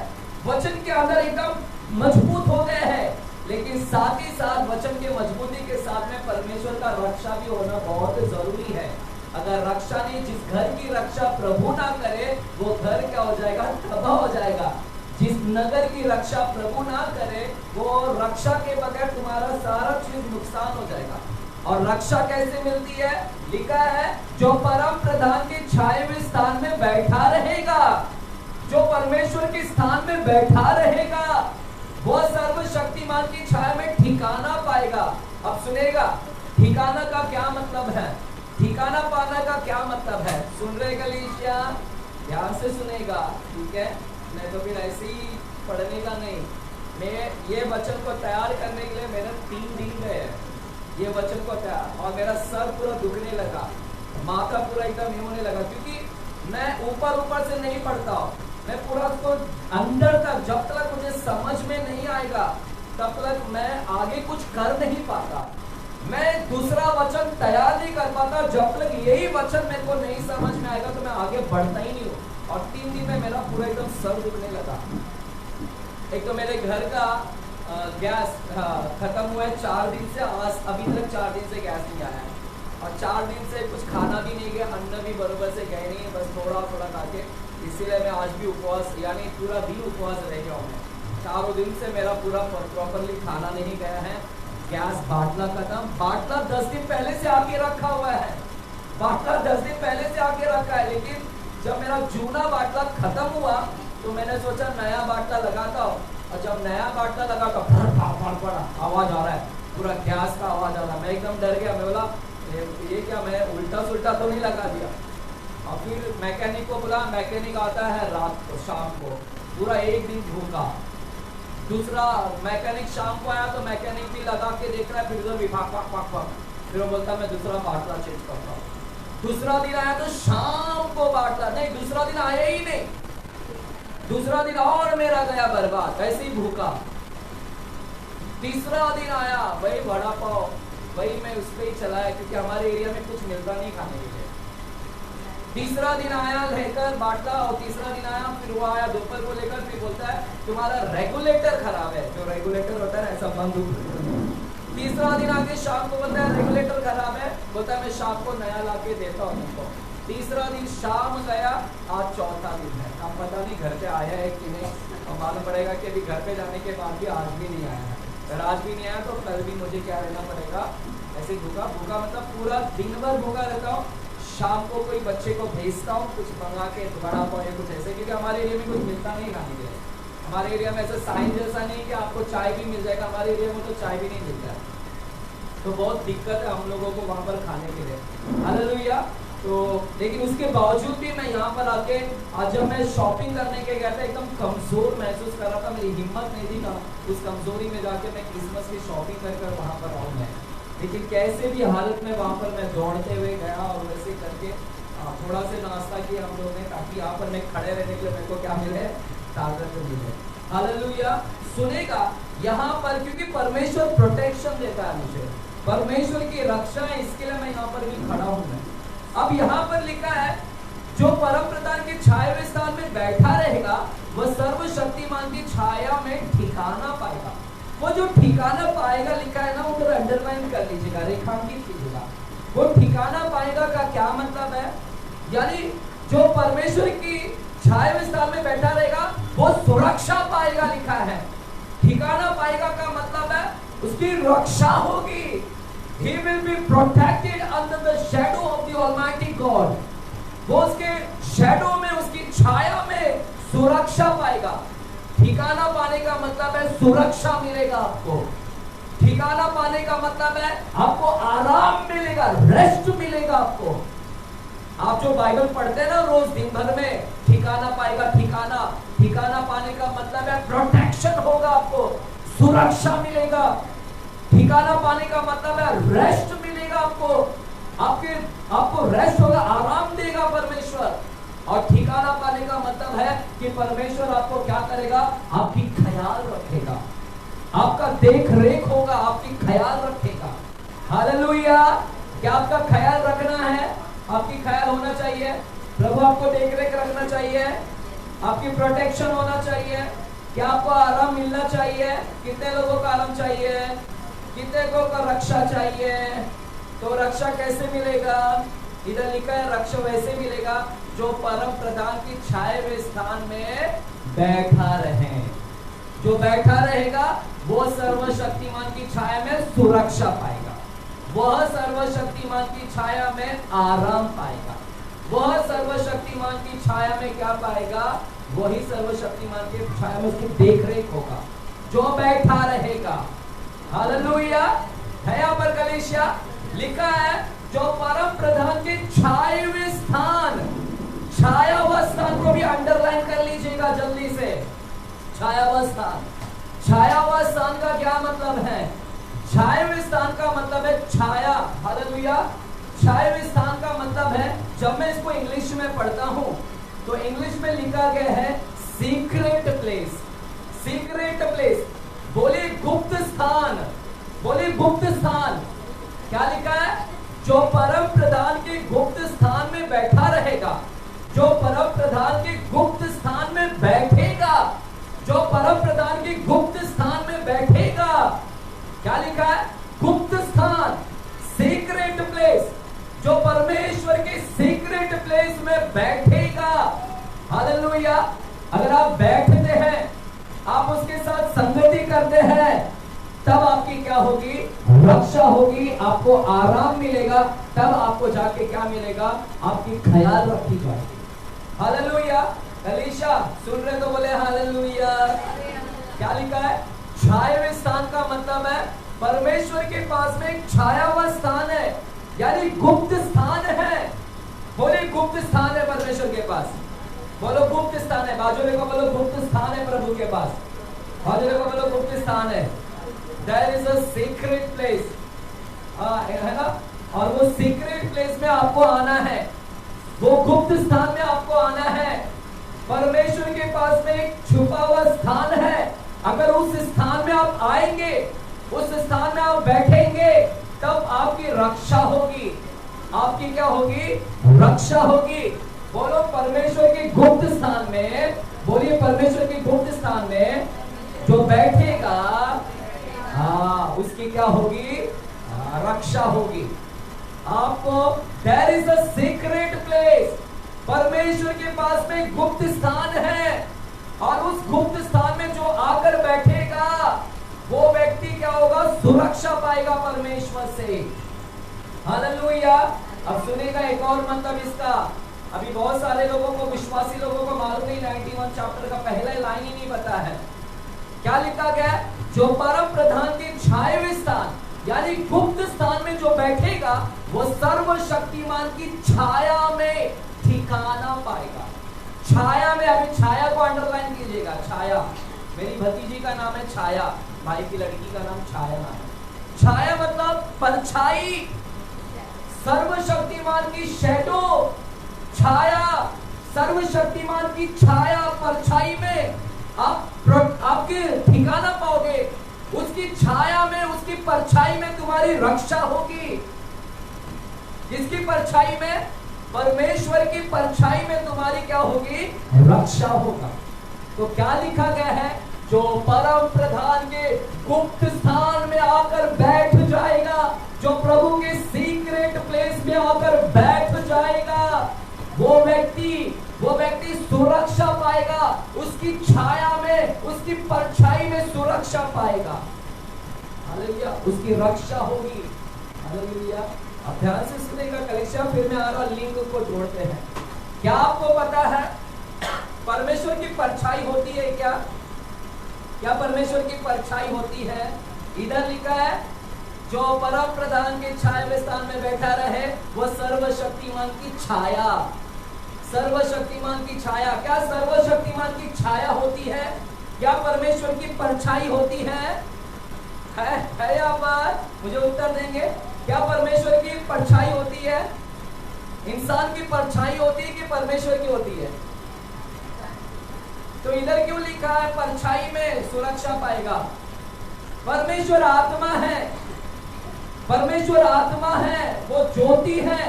वचन के अंदर एकदम मजबूत हो गए हैं, लेकिन साथ ही साथ वचन के मजबूती के साथ में परमेश्वर का रक्षा भी होना बहुत जरूरी है। अगर रक्षा नहीं, जिस घर की रक्षा प्रभु ना करे वो घर क्या हो जाएगा? तबाह हो जाएगा। जिस नगर की रक्षा प्रभु ना करे वो रक्षा के बगैर तुम्हारा सारा चीज नुकसान हो जाएगा। और रक्षा कैसे मिलती है? लिखा है, जो परम प्रधान के छाए हुए स्थान में बैठा रहेगा, जो परमेश्वर के स्थान में बैठा रहेगा, वह सर्वशक्तिमान की छाया में ठिकाना पाएगा। अब सुनेगा, ठिकाना का क्या मतलब है? ठिकाना पाना का क्या मतलब है? सुन रहे कलीसिया? ध्यान से सुनेगा, ठीक है? मैं तो फिर ऐसे ही पढ़ने का नहीं। मैं ये वचन को तैयार करने के लिए मेरे 3 दिन गए ये वचन को तैयार, और मेरा सर पूरा दुखने लगा, माथा पूरा एकदम होने लगा, क्योंकि मैं ऊपर से नहीं पढ़ता हूँ। मैं पूरा उसको अंदर तक, जब तक मुझे समझ में नहीं आएगा तब तक मैं आगे कुछ कर नहीं पाता। मैं दूसरा वचन तैयार नहीं कर पाता जब तक यही वचन मेरे को नहीं समझ में आएगा, तो मैं आगे बढ़ता ही नहीं हूँ। और 3 दिन में मेरा पूरा एकदम सर दुखने लगा। एक तो मेरे घर का गैस खत्म हुआ है 4 दिन से, आज अभी तक 4 दिन से गैस नहीं आया है, और 4 दिन से कुछ खाना भी नहीं गया, अन्न भी बराबर से गए नहीं, बस थोड़ा थोड़ा खा के। इसीलिए मैं आज भी उपवास, यानी पूरा दिन उपवास रह गया हूँ। 4 दिन से मेरा पूरा प्रॉपरली खाना नहीं गया है। गैस बाटला खत्म, बाटला 10 दिन पहले से आके रखा हुआ है, बाटला 10 दिन पहले से आके रखा है, लेकिन जब मेरा जूना बाटला खत्म हुआ तो मैंने सोचा नया बाटला लगाता हूँ, और जब नया बाटला लगा तो फड़ आवाज आ रहा है, पूरा गैस का आवाज आ रहा है। मैं एकदम डर गया, मैं बोला ये क्या, मैं उल्टा सुल्टा तो नहीं लगा दिया। और फिर मैकेनिक को बोला, मैकेनिक आता है रात को, शाम को, पूरा एक दिन भूखा। दूसरा मैकेनिक शाम को आया तो मैकेनिक भी लगा के देख रहा है, फिर उधर भी भाग, फिर वो बोलता मैं दूसरा बाटला चेंज करता हूँ। दूसरा दिन आया तो शाम को बाटला नहीं, दूसरा दिन आया ही नहीं, दूसरा दिन और मेरा गया बर्बाद, ऐसे ही भूखा। तीसरा दिन आया, वही वड़ा पाव, वही मैं उस पर ही चलाया, क्योंकि हमारे एरिया में कुछ मिलता नहीं खाने के लिए। तीसरा दिन आया लेकर बाटला, और तीसरा दिन आया, फिर वो आया दोपहर को लेकर, फिर बोलता है तुम्हारा रेगुलेटर खराब है, जो रेगुलेटर होता है ऐसा बंद। तीसरा दिन आके शाम को बोलता है रेगुलेटर खराब है, बोलता है मैं शाम को नया ला के देता हूँ तुमको। तीसरा दिन शाम गया, आज चौथा दिन है। अब पता नहीं घर पे आया है कि नहीं, और मालूम पड़ेगा कि अभी घर पे जाने के बाद भी आज भी नहीं आया है। अगर आज भी नहीं आया तो कल भी मुझे क्या रहना पड़ेगा, ऐसे भूखा मतलब पूरा दिन भर भूखा रहता हूँ। शाम को कोई बच्चे को भेजता हूँ कुछ मंगा के, बड़ा पाव या कुछ ऐसे, क्योंकि हमारे एरिया में कुछ मिलता नहीं खाने के लिए। हमारे एरिया में ऐसा साइन जैसा नहीं कि आपको चाय भी मिल जाएगा, हमारे एरिया में तो चाय भी नहीं मिलता है, तो बहुत दिक्कत है हम लोगों को वहाँ पर खाने के लिए। हालेलुया। तो लेकिन उसके बावजूद भी मैं यहाँ पर आके, आज जब मैं शॉपिंग करने के गया था, एकदम कमजोर महसूस कर रहा था, मेरी हिम्मत नहीं थी ना उस कमजोरी में जाके मैं क्रिसमस की शॉपिंग कर वहाँ पर आऊँ मैं। लेकिन कैसे भी हालत में वहाँ पर मैं दौड़ते हुए गया, और वैसे करके थोड़ा से नाश्ता किया हम लोगों ने, ताकि यहाँ पर मैं खड़े रहने के लिए मेरे को क्या मिले, ताकत मिले। हालेलुया। सुनेगा यहाँ पर, क्योंकि परमेश्वर प्रोटेक्शन देता है मुझे, परमेश्वर की रक्षा है, इसके लिए मैं यहाँ पर भी खड़ा हूँ मैं। अब यहाँ पर लिखा है, जो परम प्रधान के छाए हुए स्थान में बैठा रहेगा वह सर्वशक्तिमान की छाया में ठिकाना पाएगा। वो जो ठिकाना पाएगा लिखा है ना, उधर अंडरलाइन कर लीजिएगा, रेखांकित कीजिएगा। वो ठिकाना पाएगा का क्या मतलब है? यानी जो परमेश्वर की छाए हुए स्थान में बैठा रहेगा वो सुरक्षा पाएगा लिखा है। ठिकाना पाएगा का मतलब है उसकी रक्षा होगी। He will be protected under the shadow of the Almighty God. वो उसके शैडो में, उसकी छाया में सुरक्षा पाएगा। ठिकाना पाने का मतलब है सुरक्षा मिलेगा आपको। ठिकाना पाने का मतलब है आपको आराम मिलेगा, रेस्ट मिलेगा आपको। आप जो बाइबल पढ़ते हैं ना रोज दिन भर में, ठिकाना पाएगा, ठिकाना पाने का मतलब है प्रोटेक्शन होगा आपको, सुरक्षा मिलेगा। ठिकाना पाने का मतलब है रेस्ट मिलेगा आपको, आपको रेस्ट होगा, आराम देगा परमेश्वर। और ठिकाना पाने का मतलब है कि परमेश्वर आपको क्या करेगा, आपकी ख्याल रखेगा, आपका देख रेख होगा, आपकी ख्याल रखेगा। हालेलुया। क्या आपका ख्याल रखना है? आपकी ख्याल होना चाहिए, प्रभु आपको देख रेख रखना चाहिए, आपकी प्रोटेक्शन होना चाहिए। क्या आपको आराम मिलना चाहिए? कितने लोगों को आराम चाहिए? कितने लोगों को रक्षा चाहिए? तो रक्षा कैसे मिलेगा? इधर लिखा है रक्षा वैसे मिलेगा जो परम प्रधान की छाए हुए स्थान में बैठा रहे। जो बैठा रहेगा वो सर्वशक्तिमान की छाया में सुरक्षा पाएगा, वह सर्वशक्तिमान की छाया में आराम पाएगा, वह सर्वशक्तिमान की छाया में क्या पाएगा, वही सर्वशक्तिमान की छाया में उसकी देखरेख होगा जो बैठा रहेगा। हालेलुया। है यहाँ पर कलीसिया लिखा है जो परम प्रधान के छाए हुए स्थान, छाया हुआ स्थान को भी अंडरलाइन कर लीजिएगा जल्दी से। छाया हुआ स्थान, छाया हुआ स्थान का क्या मतलब है? छाए हुए स्थान का मतलब है छाया। हालेलुया। छाए हुए स्थान का मतलब है, जब मैं इसको इंग्लिश में पढ़ता हूं तो इंग्लिश में लिखा गया है सीक्रेट प्लेस। सीक्रेट प्लेस, बोलिए गुप्त स्थान, बोलिए गुप्त स्थान। क्या लिखा है? जो परम प्रधान के गुप्त स्थान में बैठा रहेगा, जो परम प्रधान के गुप्त स्थान में बैठेगा, जो परम प्रधान के गुप्त स्थान में बैठेगा। क्या लिखा है? गुप्त स्थान, सीक्रेट प्लेस, जो परमेश्वर के सीक्रेट प्लेस में बैठेगा। हालेलुया। अगर आप बैठते हैं, आप उसके साथ संगति करते हैं, तब आपकी क्या होगी? रक्षा होगी, आपको आराम मिलेगा, तब आपको जाके क्या मिलेगा? आपकी ख्याल रखी जाएगी। हालेलुया। कलीसिया सुन रहे तो बोले हालेलुया। क्या लिखा है? छाए हुए स्थान का मतलब है परमेश्वर के पास में एक छाया हुआ स्थान है, यानी गुप्त स्थान है। बोले गुप्त स्थान है परमेश्वर के पास। बोलो गुप्त स्थान है। बाजू को बोलो गुप्त स्थान है प्रभु के पास। बाजू को बोलो गुप्त स्थान है। There is a secret place, है ना? और वो सीक्रेट प्लेस में आपको आना है, वो गुप्त स्थान में आपको आना है। परमेश्वर के पास में एक छुपा हुआ स्थान है। अगर उस स्थान में आप आएंगे, उस स्थान में आप बैठेंगे, तब आपकी रक्षा होगी। आपकी क्या होगी? रक्षा होगी। बोलो परमेश्वर के गुप्त स्थान में, बोलिए परमेश्वर के गुप्त स्थान में जो बैठेगा, उसकी क्या होगी? रक्षा होगी। आपको there is a secret place, परमेश्वर के पास में गुप्त स्थान है, और उस गुप्त स्थान में जो आकर बैठेगा वो व्यक्ति क्या होगा? सुरक्षा पाएगा परमेश्वर से। हालेलुया। अब सुनेगा एक और मतलब इसका। अभी बहुत सारे लोगों को, विश्वासी लोगों को मालूम नहीं, 91 चैप्टर का पहला लाइन ही नहीं पता है। क्या लिखा गया? जो परम प्रधान के छाए हुए स्थान, यानी गुप्त स्थान में जो बैठेगा वो सर्वशक्तिमान की छाया में ठिकाना पाएगा। छाया में, अभी छाया को अंडरलाइन कीजिएगा। छाया, मेरी भतीजी का नाम है छाया, भाई की लड़की का नाम छाया नाम है। छाया मतलब परछाई, सर्वशक्तिमान की शैडो, छाया, सर्वशक्तिमान की छाया, परछाई में आपके ठिकाना पाओगे। उसकी छाया में, उसकी परछाई में तुम्हारी रक्षा होगी। किसकी परछाई में? परमेश्वर की परछाई में तुम्हारी क्या होगी? रक्षा होगा। तो क्या लिखा गया है? जो परम प्रधान के गुप्त स्थान में आकर बैठ जाएगा, जो प्रभु के सीक्रेट प्लेस में आकर बैठ जाएगा, वो व्यक्ति सुरक्षा पाएगा। उसकी छाया में, उसकी परछाई में सुरक्षा पाएगा। हालेलुया। उसकी रक्षा होगी। हालेलुया। अब ध्यान से सुनेगा कलीसिया, फिर मैं आ रहा लिंग को जोड़ते हैं। क्या आपको पता है परमेश्वर की परछाई होती है क्या? क्या परमेश्वर की परछाई होती है? इधर लिखा है जो परम प्रधान के छाया में स्थान में बैठा रहे वो सर्वशक्तिमान की छाया। सर्वशक्तिमान की छाया, क्या सर्वशक्तिमान की छाया होती है? क्या परमेश्वर की परछाई होती है यहाँ पर? मुझे उत्तर देंगे। क्या परमेश्वर की परछाई होती है? इंसान की परछाई होती है कि परमेश्वर की होती है? तो इधर क्यों लिखा है परछाई में सुरक्षा पाएगा? परमेश्वर आत्मा है, परमेश्वर आत्मा है, वो ज्योति है।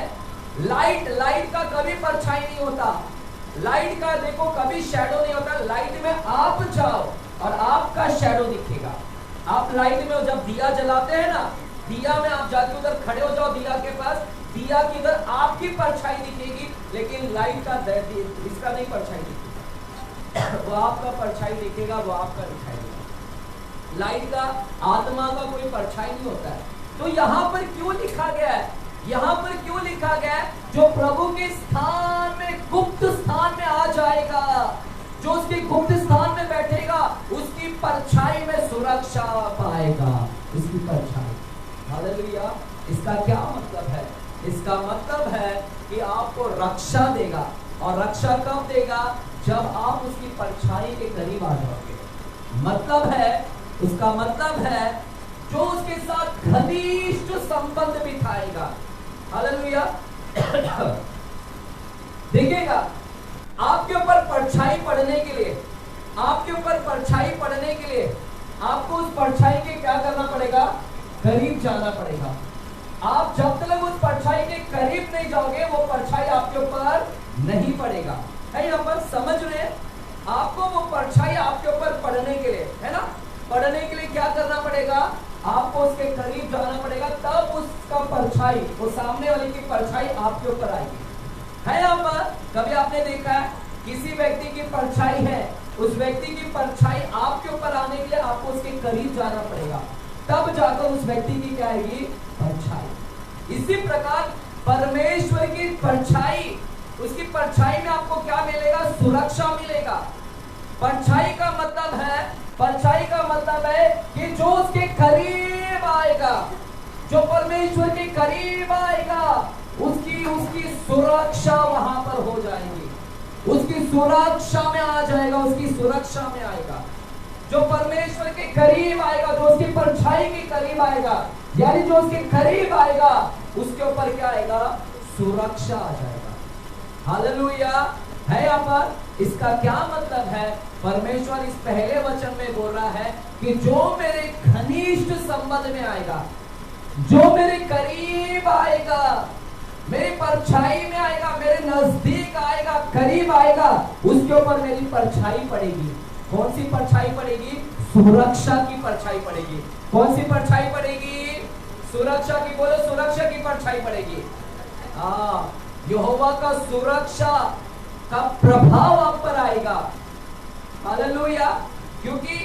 लाइट का कभी परछाई नहीं होता। लाइट का देखो कभी शैडो नहीं होता। लाइट में आप जाओ और आपका शैडो दिखेगा। आप लाइट में जब दिया जलाते हैं ना, दिया में आप जाके उधर खड़े हो जाओ, दिया के पास, दिया की इधर आपकी परछाई दिखेगी, लेकिन लाइट का इसका नहीं परछाई दिखेगा। वो आपका परछाई दिखेगा, वो आपका दिखाई देगा। लाइट का, आत्मा का कोई परछाई नहीं होता है। तो यहाँ पर क्यों लिखा गया है? यहाँ पर क्यों लिखा गया है? जो प्रभु के स्थान में, गुप्त स्थान में आ जाएगा, जो उसके गुप्त स्थान में बैठेगा, उसकी परछाई में सुरक्षा पाएगा। उसकी परछाई, हालेलुया। इसका क्या मतलब है? इसका मतलब है कि आपको रक्षा देगा। और रक्षा कब देगा? जब आप उसकी परछाई के करीब आ जाओगे। मतलब है, उसका मतलब है जो उसके साथ घनिष्ठ संबंध बिठाएगा। हालेलुया। देखिएगा, आपके ऊपर परछाई पड़ने के लिए, आपके ऊपर परछाई पड़ने के लिए आपको उस परछाई के क्या करना पड़ेगा? करीब जाना पड़ेगा। आप जब तक उस परछाई के करीब नहीं जाओगे, वो परछाई आपके ऊपर नहीं पड़ेगा। है यहाँ पर समझ रहे हैं? आपको वो परछाई आपके ऊपर पड़ने के लिए, है ना, पड़ने के लिए क्या करना पड़ेगा? आपको उसके करीब जाना पड़ेगा, तब उसका परछाई, वो सामने वाले की परछाई आपके ऊपर आएगी। है यहाँ पर कभी आपने देखा है किसी व्यक्ति की परछाई है, उस व्यक्ति की परछाई आपके ऊपर आने के लिए आपको उसके करीब जाना पड़ेगा, तब जाकर उस व्यक्ति की क्या आएगी? परछाई। इसी प्रकार परमेश्वर की परछाई, उसकी परछाई में आपको क्या मिलेगा? सुरक्षा मिलेगा। परछाई का मतलब है, परछाई का मतलब है कि जो उसके करीब आएगा, जो परमेश्वर के करीब आएगा, उसकी सुरक्षा वहां पर हो जाएगी। उसकी सुरक्षा में आ जाएगा, उसकी सुरक्षा में आएगा। जो परमेश्वर के करीब आएगा, जो उसकी परछाई के करीब आएगा, यानी जो उसके करीब आएगा, उसके ऊपर क्या आएगा? सुरक्षा आ जाएगा। हालेलुया। है यहाँ पर इसका क्या मतलब है? परमेश्वर इस पहले वचन में बोल रहा है कि जो मेरे घनिष्ठ संबंध में आएगा, जो मेरे करीब आएगा, मेरी परछाई में आएगा, मेरे नजदीक आएगा, करीब आएगा, उसके ऊपर मेरी परछाई पड़ेगी। कौन सी परछाई पड़ेगी? सुरक्षा की परछाई पड़ेगी। कौन सी परछाई पड़ेगी? सुरक्षा की। बोलो, सुरक्षा की परछाई पड़ेगी। यहोवा का सुरक्षा का प्रभाव आप पर आएगा। हालेलुया। क्योंकि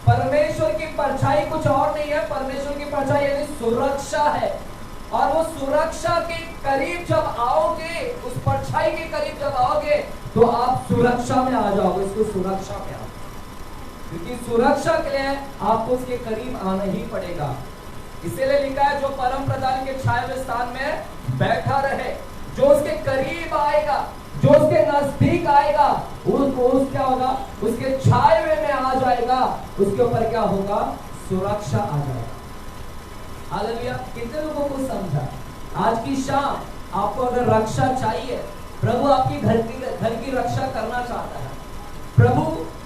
परमेश्वर की परछाई कुछ और नहीं है, परमेश्वर की परछाई यानी सुरक्षा है। और वो सुरक्षा के करीब जब आओगे, उस परछाई के करीब जब आओगे, तो आप सुरक्षा में आ जाओगे। इसको सुरक्षा में आओ, क्योंकि सुरक्षा के लिए आपको उसके करीब आना ही पड़ेगा। इसीलिए लिखा है जो परम प्रधान के छाया स्थान में बैठा रहे, जो उसके करीब आएगा, जो उसके नजदीक आएगा, उसको क्या होगा? उसके छाये में आ जाएगा, उसके ऊपर क्या होगा? सुरक्षा आ जाएगा। हालेलुया। कितने लोगों को समझा? आज की शाम आपको अगर रक्षा चाहिए, प्रभु आपकी घर की रक्षा करना चाहता है, प्रभु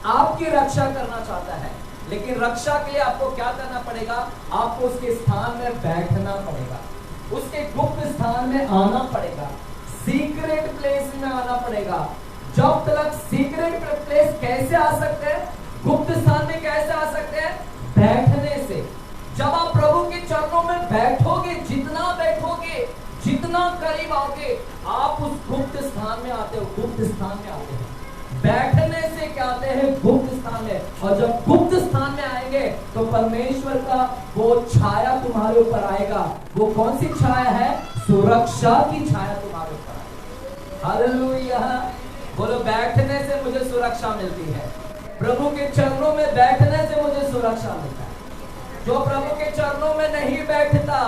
आपकी रक्षा करना चाहता है, लेकिन रक्षा के लिए आपको क्या करना पड़ेगा? आपको उसके स्थान में बैठना पड़ेगा, उसके गुप्त स्थान में आना पड़ेगा, सीक्रेट प्लेस में आना पड़ेगा। जब तक सीक्रेट प्लेस कैसे आ सकते हैं? गुप्त स्थान में कैसे आ सकते हैं? बैठने से। जब आप प्रभु के चरणों में बैठोगे, जितना बैठोगे, जितना करीब आओगे, आप उस गुप्त स्थान में आते हो। गुप्त स्थान में आते हैं, बैठने से क्या आते हैं? गुप्त स्थान में। और जब गुप्त स्थान में आएंगे तो परमेश्वर का वो छाया तुम्हारे ऊपर आएगा। वो कौन सी छाया है? सुरक्षा की छाया तुम्हारे ऊपर आएगी। हालेलुया। बोलो, बैठने से मुझे सुरक्षा मिलती है। प्रभु के चरणों में बैठने से मुझे सुरक्षा मिलता है। जो प्रभु के चरणों में नहीं बैठता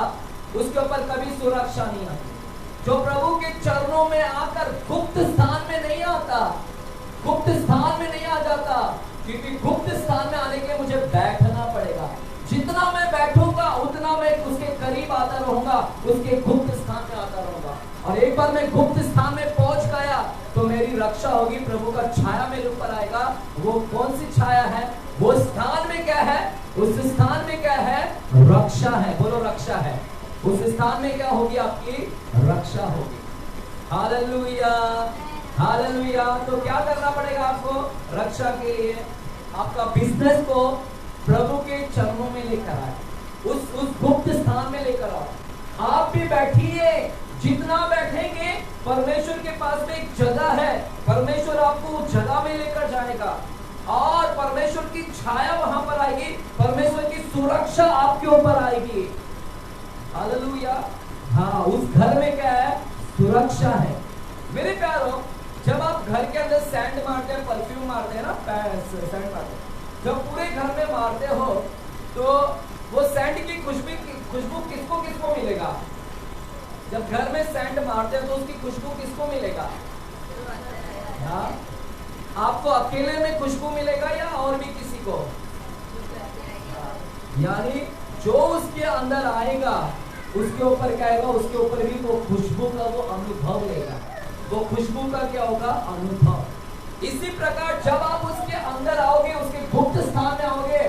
उसके ऊपर कभी सुरक्षा नहीं आती। जो प्रभु के चरणों में आकर गुप्त स्थान में नहीं आता, गुप्त स्थान में नहीं आ जाता, क्योंकि गुप्त स्थान में आने के मुझे बैठना पड़ेगा। जितना मैं बैठूंगा उतना मैं उसके करीब आता रहूंगा, उसके गुप्त स्थान में आता रहूंगा। और एक बार मैं गुप्त स्थान में पहुंच गया तो मेरी रक्षा होगी, प्रभु का छाया मेरे ऊपर आएगा। वो कौन सी छाया है? वो स्थान में क्या है? उस स्थान में क्या है? रक्षा है। बोलो रक्षा है। उस स्थान में क्या होगी? आपकी रक्षा होगी। Hallelujah, hallelujah. तो क्या करना पड़ेगा आपको रक्षा के लिए? आपका बिजनेस को प्रभु के चरणों में लेकर आए, उस गुप्त स्थान में लेकर आओ। आप भी बैठिए, जितना बैठेंगे परमेश्वर के पास में एक जगह है, परमेश्वर आपको उस जगह में लेकर जाएगा और परमेश्वर की छाया वहां पर आएगी, परमेश्वर की सुरक्षा आपके ऊपर आएगी। हालेलुया। हाँ, उस घर में क्या है? सुरक्षा है। मेरे प्यारों, जब आप घर के अंदर सैंड मारते हैं, परफ्यूम मारते हैं ना, सैंड मारते हैं, जब पूरे घर में मारते हो तो वो सैंड की खुशबू किसको किसको मिलेगा? जब घर में सैंड मारते हैं तो उसकी खुशबू किसको मिलेगा? हाँ, आपको अकेले में खुशबू मिलेगा या और भी किसी को? यानी जो उसके अंदर आएगा उसके ऊपर क्या आएगा? उसके ऊपर भी वो खुशबू का वो अनुभव लेगा। वो खुशबू का क्या होगा? अनुभव। इसी प्रकार जब आप उसके अंदर आओगे, उसके गुप्त स्थान में आओगे,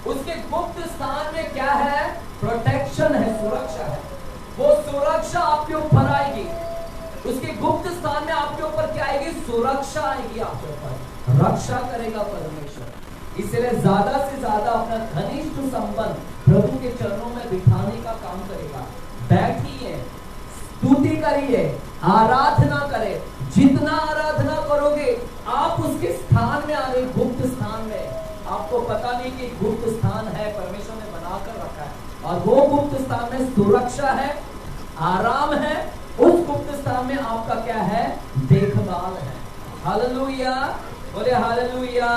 उसके गुप्त स्थान में क्या है? प्रोटेक्शन है, सुरक्षा है। वो सुरक्षा आपके ऊपर आएगी। उसके गुप्त स्थान में आपके ऊपर क्या आएगी? सुरक्षा आएगी आपके ऊपर, रक्षा करेगा परमेश्वर। इसलिए ज्यादा से ज्यादा अपना घनिष्ठ संबंध प्रभु के चरणों में बिठाने का काम करेगा। बैठिए, स्तुति करिए, आराधना करें। जितना आराधना करोगे आप उसके स्थान में आ रहे, गुप्त स्थान में। आपको पता नहीं कि गुप्त स्थान है, परमेश्वर ने बनाकर रखा है, और वो गुप्त स्थान में सुरक्षा है, आराम है। उस गुप्त स्थान में आपका क्या है? देखभाल है। हालेलुया, बोले हालेलुया।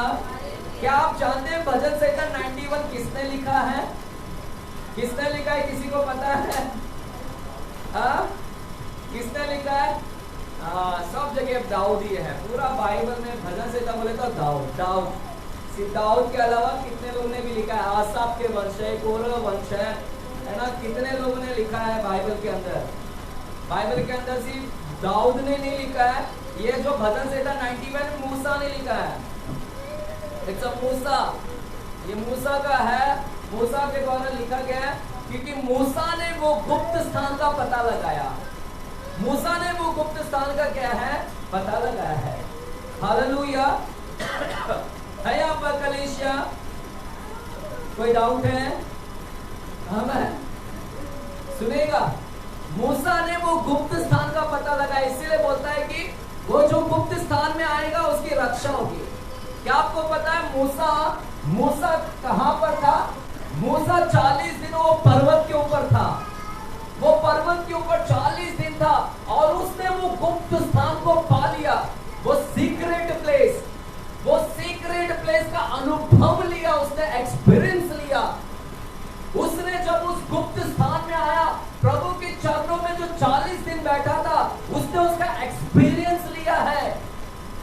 क्या आप जानते हैं भजन संहिता 91 किसने लिखा है? किसने लिखा है? किसी को पता है? किसने लिखा है? सब जगह दाऊद ही है। पूरा बाइबल में भजन संहिता बोले तो दाऊद। सिर्फ दाऊद के अलावा कितने लोगों ने भी लिखा है? आसाफ के वंश है, कोरह वंश है ना? कितने लोगों ने लिखा है बाइबल के अंदर? बाइबल के अंदर सिर्फ दाऊद ने नहीं लिखा है। ये जो भजन संहिता 91 मूसा ने लिखा है। मूसा, ये मूसा का है, मूसा के द्वारा लिखा गया है, क्योंकि मूसा ने वो गुप्त स्थान का पता लगाया। मूसा ने वो गुप्त स्थान का क्या है? पता लगाया है। हालेलुया। है यहाँ पर कलीसिया? कोई डाउट है? हमें सुनेगा। मूसा ने वो गुप्त स्थान का पता लगाया, इसीलिए बोलता है कि वो जो गुप्त स्थान में आएगा उसकी रक्षा होगी। क्या आपको पता है मूसा कहां पर था? मूसा 40 दिन वो पर्वत के ऊपर था। वो पर्वत के ऊपर 40 दिन था और उसने वो गुप्त स्थान को पा लिया। वो सीक्रेट प्लेस का अनुभव लिया, उसने एक्सपीरियंस लिया। उसने जब उस गुप्त स्थान में आया, प्रभु के चरणों में जो 40 दिन बैठा था, उसने उसका एक्सपीरियंस लिया है,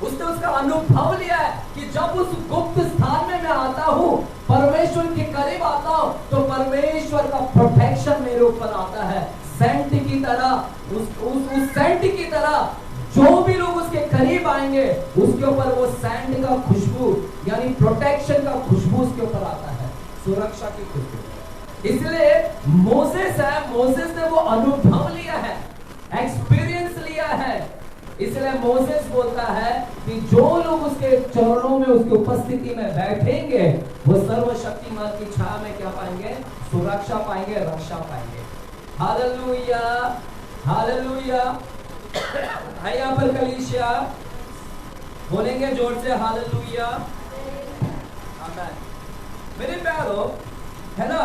उसने उसका अनुभव लिया है कि जब उस गुप्त स्थान में मैं आता हूँ, परमेश्वर के करीब आता हूँ, तो परमेश्वर का प्रोटेक्शन मेरे ऊपर आता है। सेंट की तरह, उस सेंट की तरह जो भी लोग उसके करीब आएंगे उसके ऊपर वो सैंड का खुशबू यानी प्रोटेक्शन का खुशबू उसके ऊपर आता है, सुरक्षा की खुशबू। इसलिए मोसेस ने वो अनुभव लिया है, एक्सपीरियंस लिया है। इसलिए मोसेस बोलता है कि जो लोग उसके चरणों में, उसकी उपस्थिति में बैठेंगे, वो सर्वशक्तिमान की छाया में क्या पाएंगे? सुरक्षा पाएंगे, रक्षा पाएंगे। Hallelujah, hallelujah. है यहाँ पर कलीसिया? बोलेंगे जोर से हालेलुया, आमीन। मेरे प्यारो, है ना,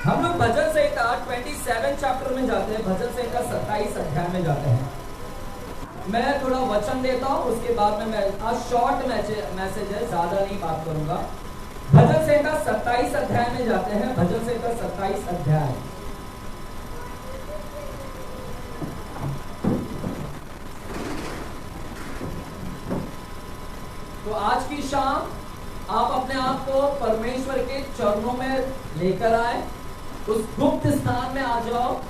हम लोग भजन संहिता 27 चैप्टर में जाते हैं, भजन संहिता 27 अध्याय में जाते हैं। मैं थोड़ा वचन देता हूँ, उसके बाद में मैं आज शॉर्ट मैसेज है, ज्यादा नहीं बात करूंगा। भजन संहिता 27 अध्याय में जाते हैं। भजन संहिता 27 अध्याय। तो आज की शाम आप अपने आप को परमेश्वर के चरणों में लेकर आए, उस गुप्त स्थान में आ जाओ।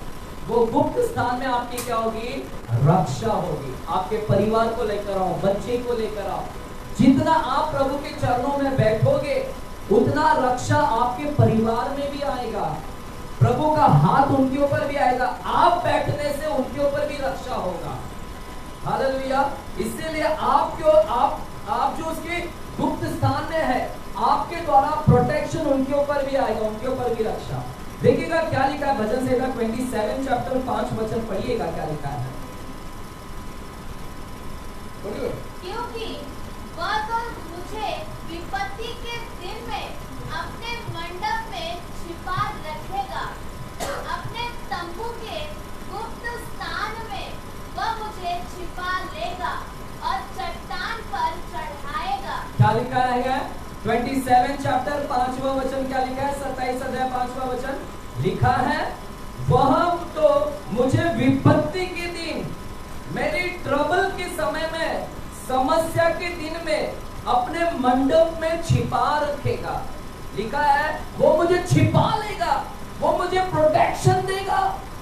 वो गुप्त स्थान में आपकी क्या होगी? रक्षा होगी। आपके परिवार को लेकर आओ, बच्चे को लेकर आओ। जितना आप प्रभु के चरणों में बैठोगे उतना रक्षा आपके परिवार में भी आएगा, प्रभु का हाथ उनके ऊपर भी आएगा, आप बैठने से उनके ऊपर भी रक्षा होगा। हालेलुया। इसीलिए आप जो उसके गुप्त स्थान में है, आपके द्वारा प्रोटेक्शन उनके ऊपर भी आएगा, उनके ऊपर भी रक्षा। देखिएगा क्या लिखा है भजन संहिता 27 चैप्टर 5 वचन पढ़िएगा, क्या लिखा है। क्योंकि वह तो मुझे विपत्ति के दिन में अपने मंडप में छिपा रखेगा, अपने तंबू के गुप्त स्थान में वह मुझे छिपा लेगा और चट्टान पर चढ़ाएगा। क्या लिखा है? 27 चैप्टर 5वां वचन क्या लिखा है? 27 अध्याय 5वां वचन लिखा है, वह तो मुझे विपत्ति के दिन, मेरी ट्रबल के समय में, समस्या के दिन में अपने मंडप में छिपा रखेगा। लिखा है वो मुझे छिपा लेगा, वो मुझे प्रोटेक्शन देगा,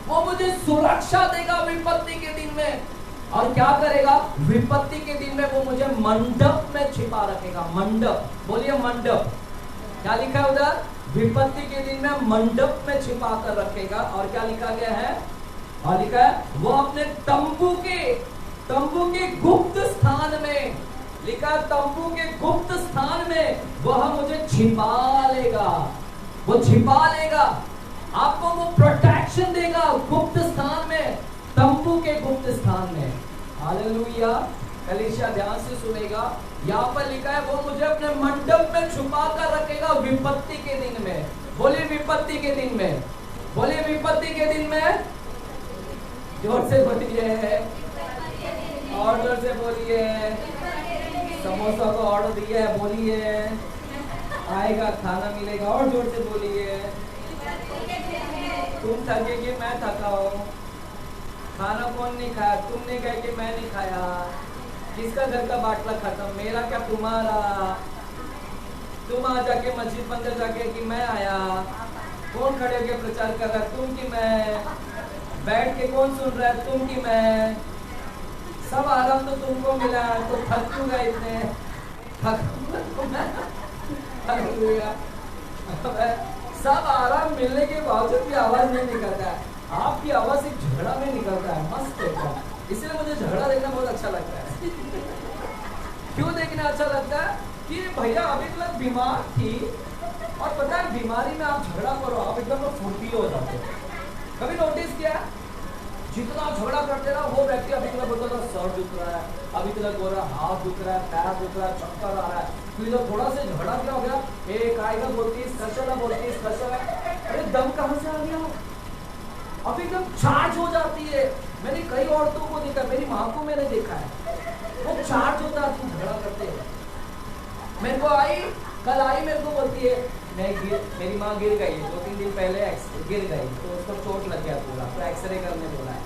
वो मुझे सुरक्षा देगा विपत्ति के दिन में। और क्या करेगा? विपत्ति के दिन में वो मुझे मंडप में छिपा रखेगा। मंडप, बोलिए मंडप। क्या लिखा है उधर? विपत्ति के दिन में मंडप में छिपा कर रखेगा। और क्या लिखा गया है? और लिखा है वो अपने तंबू के गुप्त स्थान में, लिखा है तंबू के गुप्त स्थान में वह मुझे छिपा लेगा। वो छिपा लेगा, आपको वो प्रोटेक्शन देगा गुप्त स्थान में, तंबू के गुप्त स्थान में। हालेलुया। कलीसिया ध्यान से सुनेगा, यहाँ पर लिखा है वो मुझे अपने मंडप में छुपा कर रखेगा विपत्ति के दिन में। बोलिए विपत्ति के दिन में, बोलिए विपत्ति के दिन में। जोर से बोलिए, और जोर से बोलिए। समोसा को ऑर्डर दिया है, बोलिए आएगा, खाना मिलेगा। और जोर से बोलिए। तुम थकेगी, मैं थका हूँ। खाना कौन नहीं खाया? तुमने कहा कि मैं नहीं खाया। किसका घर का बाटला खत्म? मेरा क्या तुम्हारा? तुम आ जाके मस्जिद मंदिर जाके कि मैं आया। कौन खड़े होके प्रचार कर रहा है? तुम कि मैं? बैठ के कौन सुन रहा है? तुम कि मैं? सब आराम तो तुमको मिला, तो थक क्यों गए इतने? सब आराम मिलने के बावजूद भी आवाज नहीं निकलता है। आपकी आवाज एक झगड़ा में निकलता है, मस्त होता है। इसलिए मुझे झगड़ा देखना बहुत अच्छा लगता है। क्यों देखना अच्छा लगता है? कि भैया अभी तक बीमार थी और पता है बीमारी में आप झगड़ा करो, आप एकदम फुर्तीले हो जाते हो। कभी नोटिस किया? जितना झगड़ा करते ना वो व्यक्ति अभी तक बोलता था सर दुख रहा है, अभी तक बोल रहा है हाथ दुख रहा है, पैर दुख रहा है, चक्कर आ रहा है। फिर जब थोड़ा से झगड़ा क्या हो गया, एक आएगा बोलती है, अरे दम कहाँ से आ गया? अब एकदम चार्ज हो जाती है। मैंने कई औरतों को देखा, मेरी माँ को मैंने देखा है, वो चार्ज हो जाती झगड़ा करते हैं। मेरे को कल आई मेरे को बोलती है मेरी माँ गिर गई 2-3 दिन पहले, गिर गई तो उसको चोट लग गया पूरा, तो एक्सरे करने बोला है।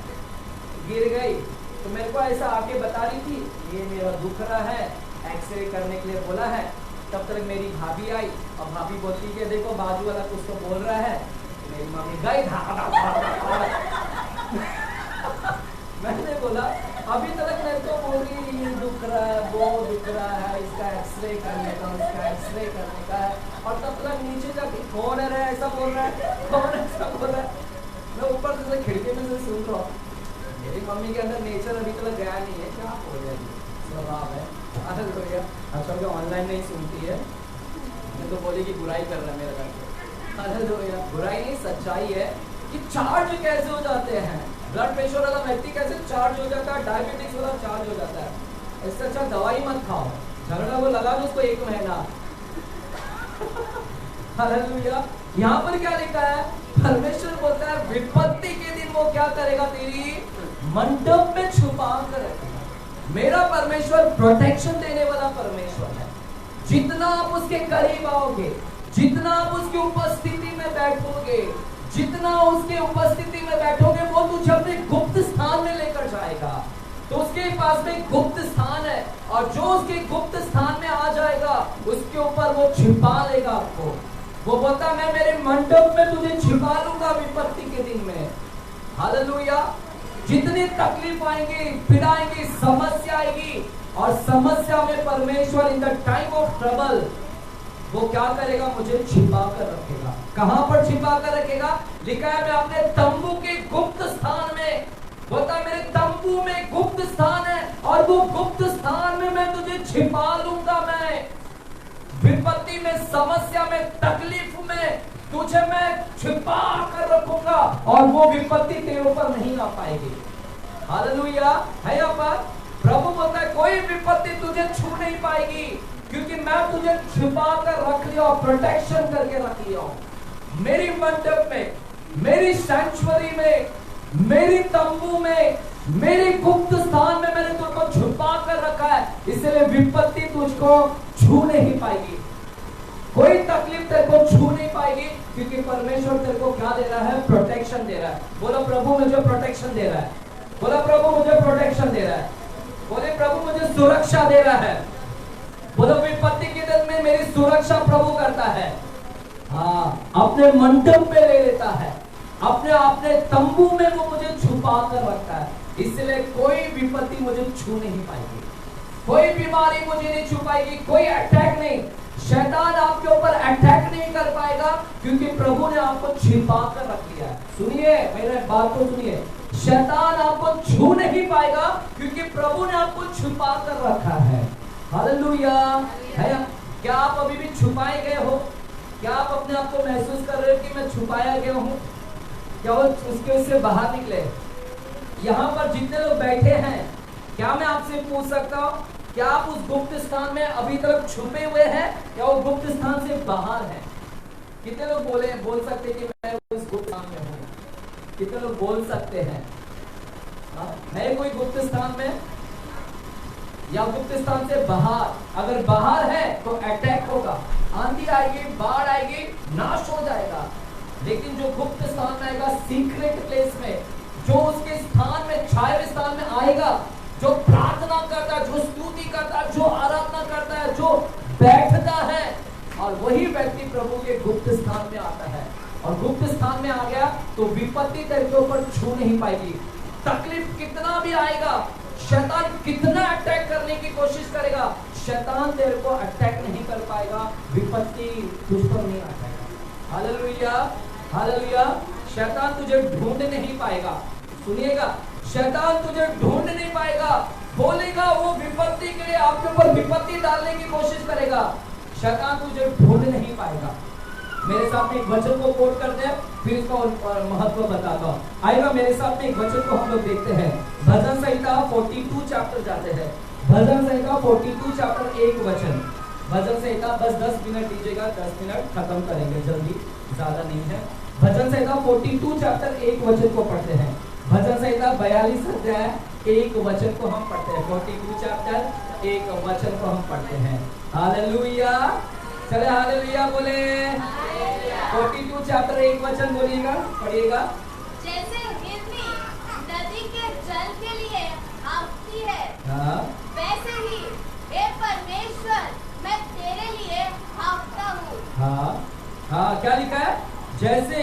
गिर गई तो मेरे को ऐसा आके बता रही थी ये मेरा दुख रहा है, एक्सरे करने के लिए बोला है। तब तक मेरी भाभी आई और भाभी बोलती है देखो बाजू वाला कुछ तो बोल रहा है। मेरी मम्मी गई मैंने बोला अभी तक मेरे को बोल रही ये दुख रहा है, वो दुख रहा है, इसका एक्सरे करने का, उसका एक्सरे करने का है। और तब तक नीचे जाके कौन है ऐसा बोल रहा है, कौन ऐसा बोल रहा है। मैं ऊपर से खिड़की में से सुन रहा हूँ। मेरी मम्मी के अंदर नेचर अभी तक गया नहीं है, क्या बोल रहे हैं, स्वभाव है। अच्छा जो ऑनलाइन नहीं सुनती है मैं तो बोली कि बुराई कर रहा है मेरे घर पे। बुराई नहीं, सच्चाई है कि चार्ज कैसे हो जाते हैं। ब्लड प्रेशर वाला व्यक्ति कैसे चार्ज हो जाता है, डायबिटीज वाला चार्ज हो जाता है। इससे अच्छा दवाई मत खाओ, झगड़ा वो लगा दो उसको 1 महीना। हालेलुया। यहाँ पर क्या लिखा है? परमेश्वर बोलता है विपत्ति के दिन वो क्या करेगा, तेरी मंडप में छुपा कर रखेगा। मेरा परमेश्वर प्रोटेक्शन देने वाला परमेश्वर है। जितना आप उसके करीब आओगे, जितना आप उसकी उपस्थिति में बैठोगे, जितना उसके उपस्थिति में बैठोगे, वो तुझे अपने गुप्त स्थान में लेकर जाएगा। तो उसके पास में गुप्त स्थान है, और जो उसके गुप्त स्थान में आ जाएगा उसके ऊपर वो छिपा लेगा आपको। वो बोलता मैं मेरे मंडप में तुझे छिपा लूंगा विपत्ति के दिन में। हालेलुया। जितनी तकलीफ आएंगी, पीड़ा आएंगी, समस्या आएगी, और समस्या में परमेश्वर in the time of trouble वो क्या करेगा, मुझे छिपा कर रखेगा। कहां पर छिपा कर रखेगा? लिखा है मैं अपने तंबू के गुप्त स्थान में, बोलता मेरे तंबू में गुप्त स्थान है, और वो गुप्त स्थान में मैं तुझे छिपा लूंगा। मैं विपत्ति में, समस्या में, तकलीफ में तुझे मैं छिपा कर रखूंगा, और वो विपत्ति तेरे ऊपर नहीं आ पाएगी। हालेलुया। है यहाँ पर प्रभु बोलता है कोई विपत्ति तुझे छू नहीं पाएगी, क्योंकि मैं तुझे छिपा कर रख लिया, प्रोटेक्शन करके रख लिया हूं। मेरी मंडप में, मेरी सैंक्चुअरी में, मेरी तंबू में, मेरे गुप्त स्थान में मैंने तुझको छुपा कर रखा है, इसलिए विपत्ति तुझको छू नहीं पाएगी, कोई तकलीफ तेरे को छू नहीं पाएगी, क्योंकि परमेश्वर तेरे को क्या दे रहा है? प्रोटेक्शन दे रहा है। बोलो प्रभु मुझे प्रोटेक्शन दे रहा है। बोलो प्रभु मुझे प्रोटेक्शन दे रहा है। बोले प्रभु मुझे सुरक्षा दे रहा है। बोलो विपत्ति के दिन में मेरी सुरक्षा प्रभु करता है। हाँ, अपने मंडप पे ले लेता है, अपने तंबू में वो मुझे छुपा कर रखता है, इसलिए कोई विपत्ति मुझे छू नहीं पाएगी, कोई बीमारी मुझे नहीं छू पाएगी, कोई अटैक नहीं, शैतान आपके ऊपर अटैक नहीं कर पाएगा, क्योंकि प्रभु ने आपको छिपा कर रख लिया है। सुनिए मेरे बात को सुनिए, शैतान आपको छू नहीं पाएगा, क्योंकि प्रभु ने आपको छुपा कर रखा है। हालेलुया। है क्या आप अभी भी छुपाए गए हो? क्या आप अपने आप को महसूस कर रहे हो कि मैं छुपाया गया हूँ? क्या वो उससे बाहर निकले? यहाँ पर जितने लोग बैठे हैं, क्या मैं आपसे पूछ सकता हूँ, क्या आप उस गुप्त स्थान में अभी तक छुपे हुए हैं, या वो गुप्त स्थान से बाहर है? कितने लोग बोल सकते कि मैं उस गुप्त स्थान में हूँ? कितने लोग बोल सकते हैं? है कोई गुप्त स्थान में या गुप्त स्थान से बाहर? अगर बाहर है तो अटैक होगा, आंधी आएगी, बाढ़ आएगी, नाश हो जाएगा। लेकिन जो गुप्त स्थान में आएगा, सीक्रेट प्लेस में, जो उसके स्थान में, छाया स्थान में आएगा, जो प्रार्थना करता है, जो स्तुति करता है, जो आराधना करता है, जो बैठता है, और वही व्यक्ति प्रभु के गुप्त स्थान में आता है। और गुप्त स्थान में आ गया तो विपत्ति तेरे के ऊपर छू नहीं पाएगी। तकलीफ कितना भी आएगा, शैतान कितना अटैक करने की कोशिश करेगा, शैतान तेरे को अटैक नहीं कर पाएगा, विपत्ति तुझ पर नहीं आ पाएगा। Hallelujah, hallelujah. शैतान तुझे ढूंढ नहीं पाएगा। सुनिएगा, शैतान तुझे ढूंढ नहीं पाएगा, बोलेगा वो विपत्ति के लिए आपके ऊपर विपत्ति डालने की कोशिश करेगा, शैतान तुझे ढूंढ नहीं पाएगा। मेरे साथ में एक वचन को कोट करते हैं, फिर इसका महत्व बताता हूँ। आएगा मेरे साथ में एक वचन को हम लोग देखते हैं, भजन संहिता 42 चैप्टर जाते हैं। भजन संहिता 42 चैप्टर 1 वचन। भजन संहिता बस 10 मिनट दीजिएगा, 10 मिनट खत्म करेंगे जल्दी, ज्यादा नहीं है। भजन संहिता 42 चैप्टर 1 वचन को पढ़ते हैं। भजन संहिता 42 अध्याय 1 वचन को हम पढ़ते हैं। 42 चैप्टर 1 वचन को हम पढ़ते हैं। हालेलुया, चले हालेलुया बोले। 42 चैप्टर 1 वचन बोलिएगा, पढ़िएगा। जैसे हिरनी नदी के जल के लिए हाँफती है, हाँ, वैसे ही हे परमेश्वर मैं तेरे लिए हाँफता हूँ। हाँ, हाँ, क्या लिखा है? जैसे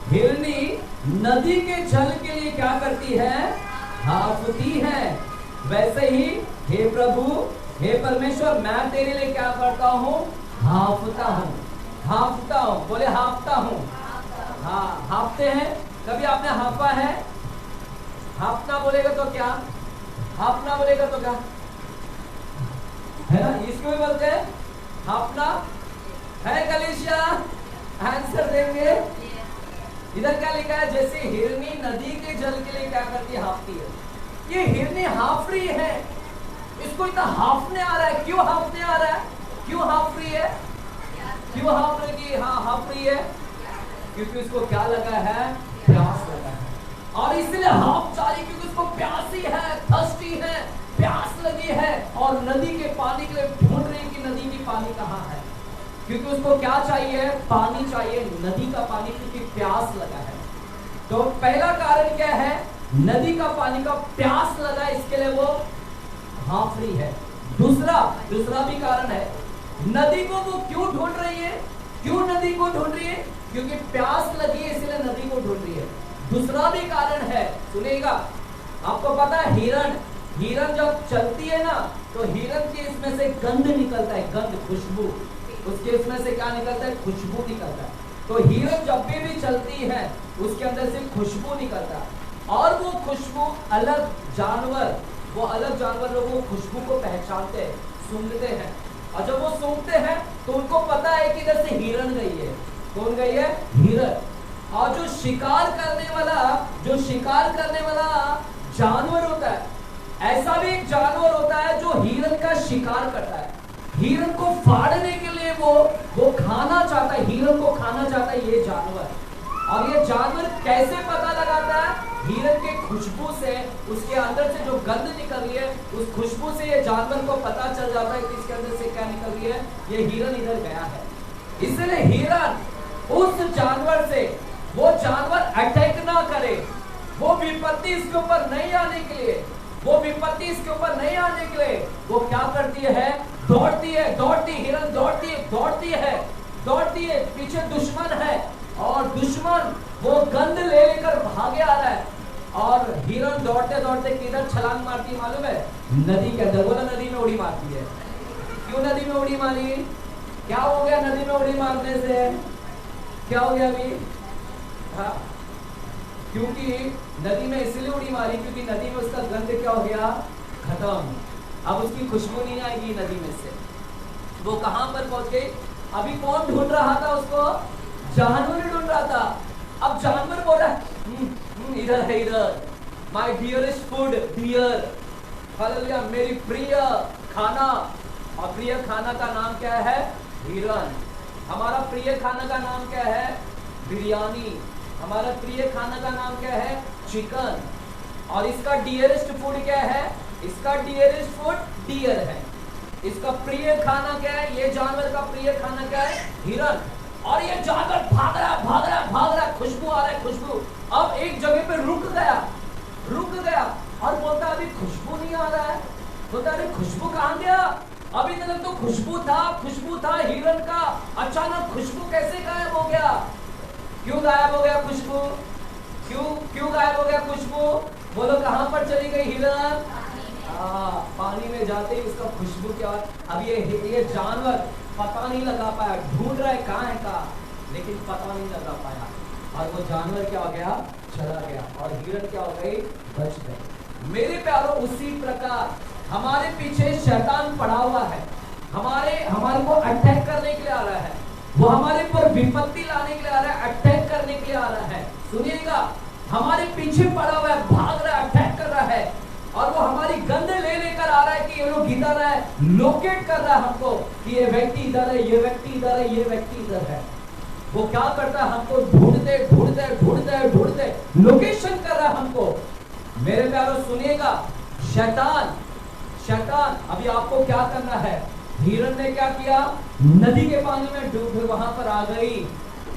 हिरनी नदी के जल के लिए क्या करती है? हाँफती है, वैसे ही हे प्रभु, हे परमेश्वर मैं तेरे लिए क्या करता हूँ? हाँफता हूँ। हाँफता हूँ, बोले हाँफता हूँ। हाँ, हाँफते हैं। कभी आपने हाँफा है? हाँफना बोलेगा तो क्या? हाँफना बोलेगा तो क्या है ना? इसको भी बोलते हैं हाँफना है। कलीसिया आंसर देंगे। इधर क्या लिखा है? जैसे हिरनी नदी के जल के लिए क्या करती है? हाँफती है। ये हिरनी हाँफ रही है, इसको इतना हाँफने आ रहा है। क्यों हाँफने आ रहा है? क्यों हाँफ रही है? क्यों हाँफ रही है? हाँ, हाँफ रही है क्योंकि उसको क्या लगा है? प्यास लगा है, और इसलिए हाँफ जा रही, क्योंकि उसको प्यासी है, थर्स्टी है, प्यास लगी है और नदी के पानी के लिए ढूंढ रही है कि नदी की पानी कहाँ है, क्योंकि उसको क्या चाहिए, पानी चाहिए, नदी का पानी, क्योंकि प्यास लगा है। तो पहला कारण क्या है, नदी का पानी का प्यास लगा, इसके लिए वो हाफ रही है। दूसरा भी कारण है, नदी को वो क्यों ढूंढ रही है, क्यों नदी को ढूंढ रही है, क्योंकि प्यास लगी है इसलिए नदी को ढूंढ रही है। दूसरा भी कारण है, सुनिएगा, आपको पता है हिरन जब चलती है ना, तो हिरन के इसमें से गंध निकलता है, गंध, खुशबू, उसके इसमें से क्या निकलता है, खुशबू निकलता है। तो हिरन जब भी चलती है उसके अंदर से खुशबू निकलता है, और वो खुशबू अलग जानवर लोग वो खुशबू को पहचानते हैं, सूंघते हैं, और जब वो सूंघते हैं तो उनको पता है कि इधर से हिरन गई है। कौन गई है, हिरन। और जो शिकार करने वाला जानवर होता है, ऐसा भी एक जानवर होता है जो हिरन का शिकार करता है, हिरन को फाड़ने के लिए वो खाना चाहता है, हिरन को खाना चाहता है ये जानवर। और ये जानवर कैसे पता लगाता है, हिरन के खुशबू से, उसके अंदर से जो गंध निकल रही है उस खुशबू से ये जानवर को पता चल जाता है कि इसके अंदर से क्या निकल रही है, ये हिरन इधर गया है। इसलिए हिरन उस जानवर से, वो जानवर अटैक ना करे, वो विपत्ति इसके ऊपर नहीं आने के लिए, वो क्या करती है, दौड़ती है, हिरन दौड़ती है, पीछे दुश्मन है और दुश्मन वो गंध ले लेकर भागे आ रहा है, और हिरन दौड़ते दौड़ते किधर छलांग मारती है मालूम है, नदी के अंदर। बोला नदी में उड़ी मारती है। क्यों नदी में उड़ी मारी, क्या हो गया नदी में उड़ी मारने से, क्या हो गया अभी, हाँ, क्योंकि नदी में इसलिए उड़ी मारी क्योंकि नदी में उसका गंध क्या हो गया, खत्म। अब उसकी खुशबू नहीं आएगी नदी में से। वो कहां पर पहुंच गई, अभी कौन ढूंढ रहा था उसको, जानवर ढूंढ रहा था। अब जानवर बोल रहा है इधर है, इधर, my dearest food, dear, hallelujah, मेरी प्रिय खाना। और प्रिय खाना का नाम क्या है, हिरन। हमारा प्रिय खाना का नाम क्या है, बिरयानी। हमारा प्रिय खाना का नाम क्या है, चिकन। और इसका डियरेस्ट फूड क्या है, इसका डियरेस्ट फूड डियर है। इसका प्रिय खाना क्या है, ये जानवर का प्रिय खाना क्या है, हिरन। और ये जानवर भाग रहा, खुशबू आ रहा है, खुशबू। अब एक जगह पे रुक गया और बोलता अभी खुशबू नहीं आ रहा है, बोलता अरे खुशबू कहाँ गया, अभी तक तो खुशबू था हिरन का, अचानक खुशबू कैसे गायब हो गया, क्यों गायब हो गया खुशबू, क्यों गायब हो गया खुशबू, बोलो कहां पर चली गई हिरन, पानी में जाते ही उसका खुशबू क्या। अब ये जानवर पता नहीं लगा पाया, ढूंढ रहा है कहाँ है कहाँ, लेकिन पता नहीं लगा पाया, और वो जानवर क्या हो गया, चला गया, और हिरन क्या हो गई, बच गई। मेरे प्यारों, उसी प्रकार हमारे पीछे शैतान पड़ा हुआ है, हमारे को अटैक करने के लिए आ रहा है, वो हमारे पर विपत्ति लाने के लिए आ रहा है, अटैक करने के लिए आ रहा है। सुनिएगा, हमारे पीछे पड़ा हुआ है, भाग रहा है, अटैक कर रहा है, और वो हमारी गंध ले लेकर आ रहा है कि ये लोग इधर है, लोकेट कर रहा है हमको कि ये व्यक्ति इधर है, ये व्यक्ति इधर है, ये व्यक्ति इधर है। वो क्या करता है, हमको ढूंढते लोकेशन कर रहा है हमको। मेरे प्यारों सुनिएगा, शैतान अभी आपको क्या करना है, हिरन ने क्या किया, नदी के पानी में डूब, वहां पर आ गई,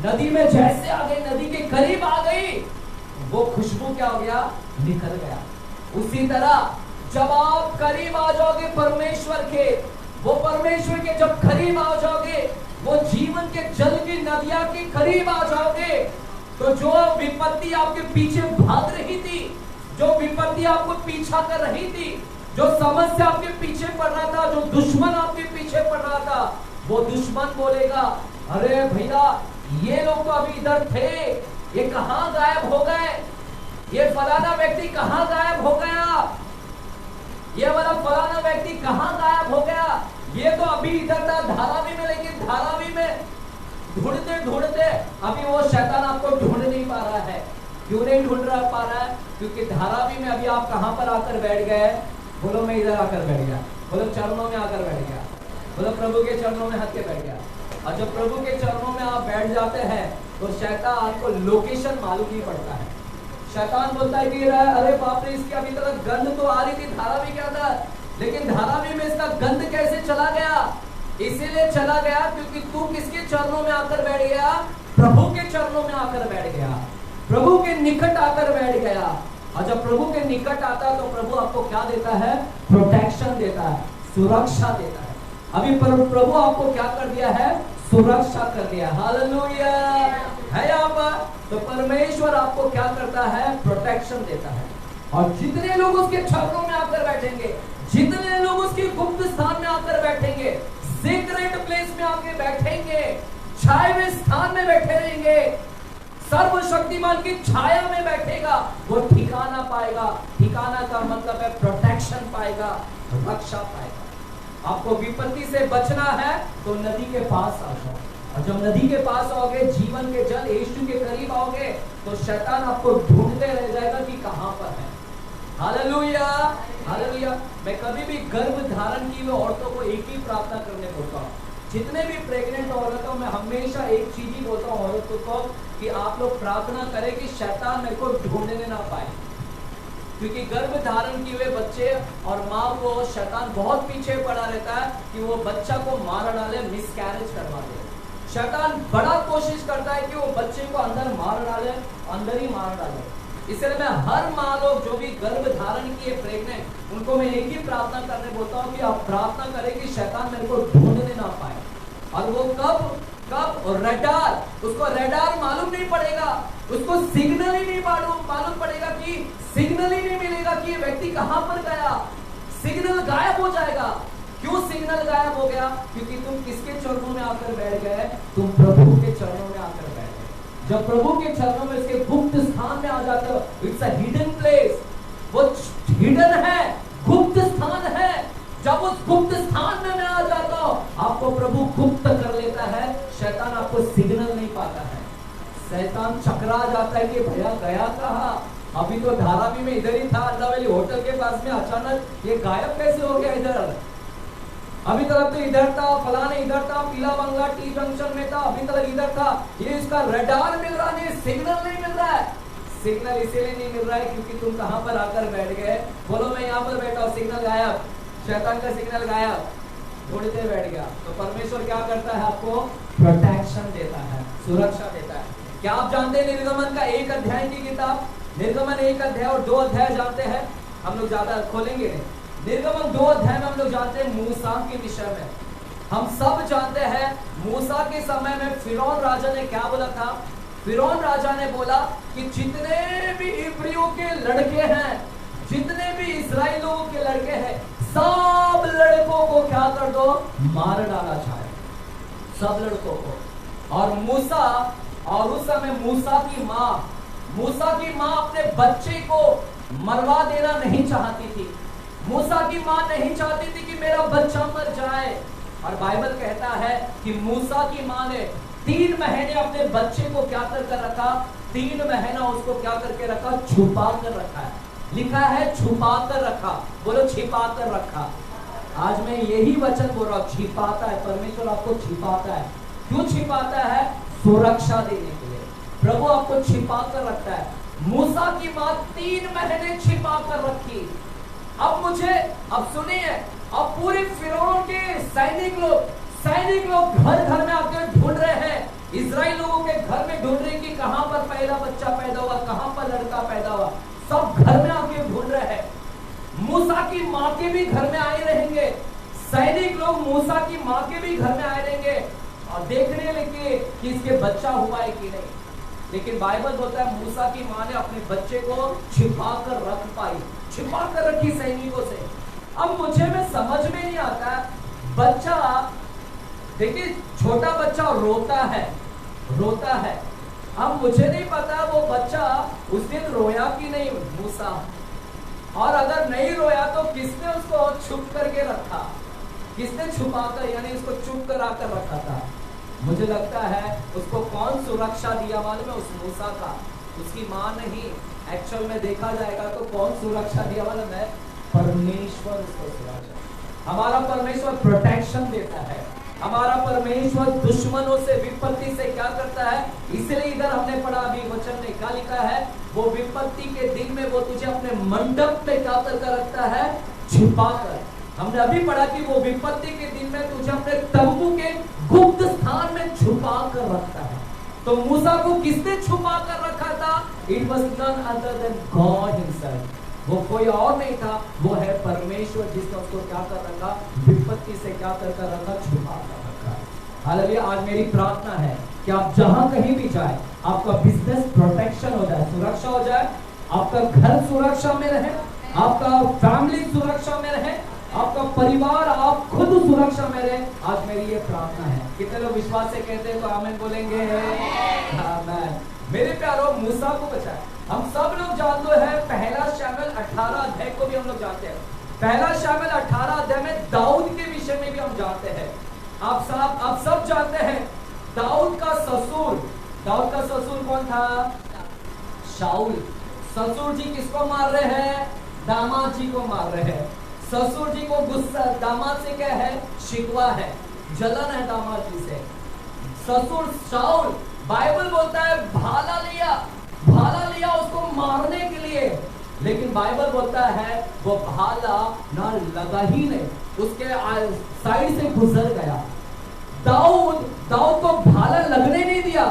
नदी में जैसे आ गई, नदी के करीब आ गई, वो खुशबू क्या हो गया, निकल गया। उसी तरह जब आप करीब आ जाओगे परमेश्वर के, वो परमेश्वर के जब करीब आ जाओगे, वो जीवन के जल की नदियां के करीब आ जाओगे, तो जो विपत्ति आपके पीछे भाग रही थी, जो विपत्ति आपको पीछा कर रही थी, जो समस्या आपके पीछे पड़ रहा था, जो दुश्मन आपके पीछे पड़ रहा था, वो दुश्मन बोलेगा अरे भैया ये लोग तो अभी इधर थे, ये कहां गायब हो गए, ये फलाना व्यक्ति कहां गायब हो गया, ये वाला फलाना व्यक्ति कहां गायब हो गया, ये तो अभी इधर था धारावी में, लेकिन धारावी में ढूंढते अभी वो शैतान आपको ढूंढ नहीं पा रहा है। क्यों नहीं ढूंढ पा रहा है, क्योंकि धारावी में अभी आप कहां पर आकर बैठ गए, बोलो मैं इधर आकर बैठ गया, बोलो चरणों में आकर बैठ गया, बोलो प्रभु के चरणों में हक के बैठ गया। और जब प्रभु के चरणों में आप बैठ जाते हैं तो शैतान आपको लोकेशन मालूम नहीं पड़ता है। शैतान बोलता है कि अरे बाप रे, इसकी अभी तक गंध तो आ रही थी धारावी के अंदर, लेकिन धारावी में इसका गंध कैसे चला गया? इसीलिए चला गया क्योंकि तू किसके चरणों में आकर बैठ गया? प्रभु के चरणों में आकर बैठ गया, प्रभु के निकट आकर बैठ गया। और जब प्रभु के निकट आता है तो प्रभु आपको क्या देता है? प्रोटेक्शन देता है, सुरक्षा देता है। अभी प्रभु आपको क्या कर दिया है? सुरक्षा कर दिया। हालेलुया है यहाँ पर। तो परमेश्वर आपको क्या करता है? प्रोटेक्शन देता है। और जितने लोग उसके चरणों में आकर बैठेंगे, जितने लोग उसके गुप्त स्थान में आकर बैठेंगे, सीक्रेट प्लेस में आके बैठेंगे, छाए हुए स्थान में बैठे रहेंगे, सर्वशक्तिमान की छाया में बैठेगा, वो ठिकाना पाएगा। ठिकाना का मतलब है प्रोटेक्शन पाएगा, रक्षा पाएगा। आपको विपत्ति से बचना है तो नदी के पास आ जाओ, और जब नदी के पास आओगे, जीवन के जल यीशु के करीब आओगे, तो शैतान आपको ढूंढते रह जाएगा कि कहां पर है। Hallelujah hallelujah. मैं कभी भी गर्भ धारण की हुई औरतों को एक ही प्रार्थना करने बोलता हूँ। जितने भी प्रेग्नेंट औरतों में हमेशा एक चीज ही बोलता हूँ औरतों को कि आप लोग प्रार्थना करें कि शैतान मेरे को ढूंढने ना पाए, क्योंकि गर्भ धारण किए हुए बच्चे और माँ को शैतान बहुत पीछे पड़ा रहता है कि वो बच्चा को मार डाले, मिसकैरेज करवा दे। शैतान बड़ा कोशिश करता है कि वो बच्चे को अंदर मार डाले, अंदर ही मार डाले। इसलिए मैं हर माँ लोग जो भी गर्भ धारण किए प्रेग्नेंट, उनको मैं एक ही प्रार्थना करने बोलता हूँ कि आप प्रार्थना करें कि शैतान मेरे को ढूंढने ना पाए। और वो कब और रेडार, उसको रेडार मालूम नहीं पड़ेगा, उसको सिग्नल ही नहीं मालूम पड़ेगा कि सिग्नल ही नहीं मिलेगा कि ये व्यक्ति कहां पर गया। सिग्नल गायब हो जाएगा। क्यों सिग्नल गायब हो गया? क्योंकि तुम किसके चरणों में आकर बैठ गए? तुम प्रभु के चरणों में आकर बैठ गए। जब प्रभु के चरणों में इसके गुप्त स्थान में आ जाते हो, इट्स अ हिडन प्लेस, वो हिडन है, गुप्त स्थान है। जब उस गुप्त स्थान में मैं आ जाता हूं, आपको प्रभु गुप्त कर लेता है, शैतान आपको सिग्नल नहीं पाता है। शैतान चकरा जाता है कि भैया गया कहां? अभी तो धारावी में इधर ही था, अंडावली होटल के पास में, अचानक ये गायब कैसे हो गया इधर? अभी तक तो इधर था, फलाने इधर था, पीला बंगला टी जंक्शन में था, अभी तक इधर था। ये इसका रडार मिल रहा नहीं, सिग्नल नहीं मिल रहा है। सिग्नल इसीलिए नहीं मिल रहा है क्योंकि तुम कहां पर आकर बैठ गए? बोलो मैं यहाँ पर बैठा हूँ, सिग्नल गायब, शैतान का सिग्नल गायब, थोड़ी देर बैठ गया। तो परमेश्वर क्या करता है? आपको प्रोटेक्शन देता है, सुरक्षा देता है। क्या आप जानते हैं निर्गमन का 1 अध्याय की किताब, निर्गमन 1 अध्याय और 2 अध्याय जानते हैं? हम लोग ज्यादा खोलेंगे नहीं। निर्गमन 2 अध्याय में हम लोग जानते हैं मूसा के विषय में। हम सब जानते हैं मूसा के समय में फिरौन राजा ने क्या बोला था? फिरौन राजा ने बोला कि जितने भी इब्रियों के लड़के हैं, जितने भी इस्राएल लोगों के लड़के हैं, सब लड़कों को क्या कर दो? मार डाला जाए, सब लड़कों को। और मूसा, और उस समय मूसा की माँ अपने बच्चे को मरवा देना नहीं चाहती थी। मूसा की माँ नहीं चाहती थी कि मेरा बच्चा मर जाए। और बाइबल कहता है कि मूसा की माँ ने 3 महीने अपने बच्चे को क्या कर रखा? 3 महीना उसको क्या करके रखा? छुपा कर रखा है। लिखा है छुपा कर रखा। बोलो छिपा कर रखा। आज मैं यही वचन बोल रहा हूँ, छिपाता है परमेश्वर, आपको छिपाता है। क्यों छिपाता है? सुरक्षा देने के लिए। प्रभु आपको छिपा कर रखता है। मूसा की माँ 3 महीने छिपा कर रखी। अब सुनिए, अब पूरे फिरौन के सैनिक लोग घर घर में आकर ढूंढ रहे हैं, इजराइल लोगों के घर में ढूंढ रहे हैं कि कहां पर पहला बच्चा पैदा हुआ, कहां पर लड़का पैदा हुआ। सब घर में आके ढूंढ रहे हैं। मूसा की माँ के भी घर में आए रहेंगे, सैनिक लोग मूसा की माँ के भी घर में आए रहेंगे और देखने लगे कि इसके बच्चा हुआ है कि नहीं। लेकिन बाइबल बोलता है मूसा की माँ ने अपने बच्चे को छिपा कर रख पाई, छिपा कर रखी सैनिकों से। अब मुझे में समझ में नहीं आता, बच्चा, देखिए छोटा बच्चा रोता है। अब मुझे नहीं पता वो बच्चा उस दिन रोया कि नहीं मूसा, और अगर नहीं रोया तो किसने उसको छुप करके रखा, किसने छुपा कर यानी उसको चुप करा कर रखा था। मुझे लगता है उसको कौन सुरक्षा दिया मालूम है? उस मूसा का, उसकी माँ नहीं। एक्चुअल में देखा जाएगा तो कौन सुरक्षा दिया मालूम है? परमेश्वर उसको सुरक्षा। हमारा परमेश्वर प्रोटेक्शन देता है। हमारा परमेश्वर दुश्मनों से, विपत्ति से क्या करता है? इसलिए इधर हमने पढ़ा अभी वचन में क्या लिखा है? वो विपत्ति के दिन में वो तुझे अपने मंडप पे क्या कर रखता है? छिपा कर। हमने अभी पढ़ा कि वो विपत्ति के दिन में तुझे अपने तंबू के गुप्त स्थान में छुपा कर रखता है। तो मूसा को किसने छुपा कर रखा था? It was none other than God himself. वो कोई और नहीं था, वो है परमेश्वर जिसने उसको क्या कर रखा? विपत्ति से क्या कर रखा? छुपा कर रखा। हालेलुया। आज मेरी प्रार्थना है कि आप जहां कहीं भी जाए, आपका बिजनेस प्रोटेक्शन हो जाए, सुरक्षा हो जाए, आपका घर सुरक्षा में रहे, आपका फैमिली सुरक्षा में रहे, आपका परिवार, आप खुद सुरक्षा में रहे। आज मेरी ये प्रार्थना है। कितने लोग विश्वास से कहते हैं तो आमीन बोलेंगे? आमीन। मेरे प्यारों, मूसा को बचाए। हम सब लोग जानते हैं, पहला शमूएल 18 अध्याय को भी हम लोग जानते हैं। पहला शमूएल 18 अध्याय में दाऊद के विषय में भी हम जानते हैं। आप सब जानते हैं दाऊद का ससुर कौन था? शाऊल। ससुर जी किसको मार रहे हैं? दामाद जी को मार रहे हैं। ससुर जी को गुस्सा, दामाद से क्या है? शिकवा है, जलन है दामाद जी से। ससुर शाऊल, बाइबल बोलता है भाला लिया उसको मारने के लिए, लेकिन बाइबल बोलता है वो भाला ना लगा ही नहीं, उसके साइड से गुजर गया। दाऊद को भाला लगने नहीं दिया।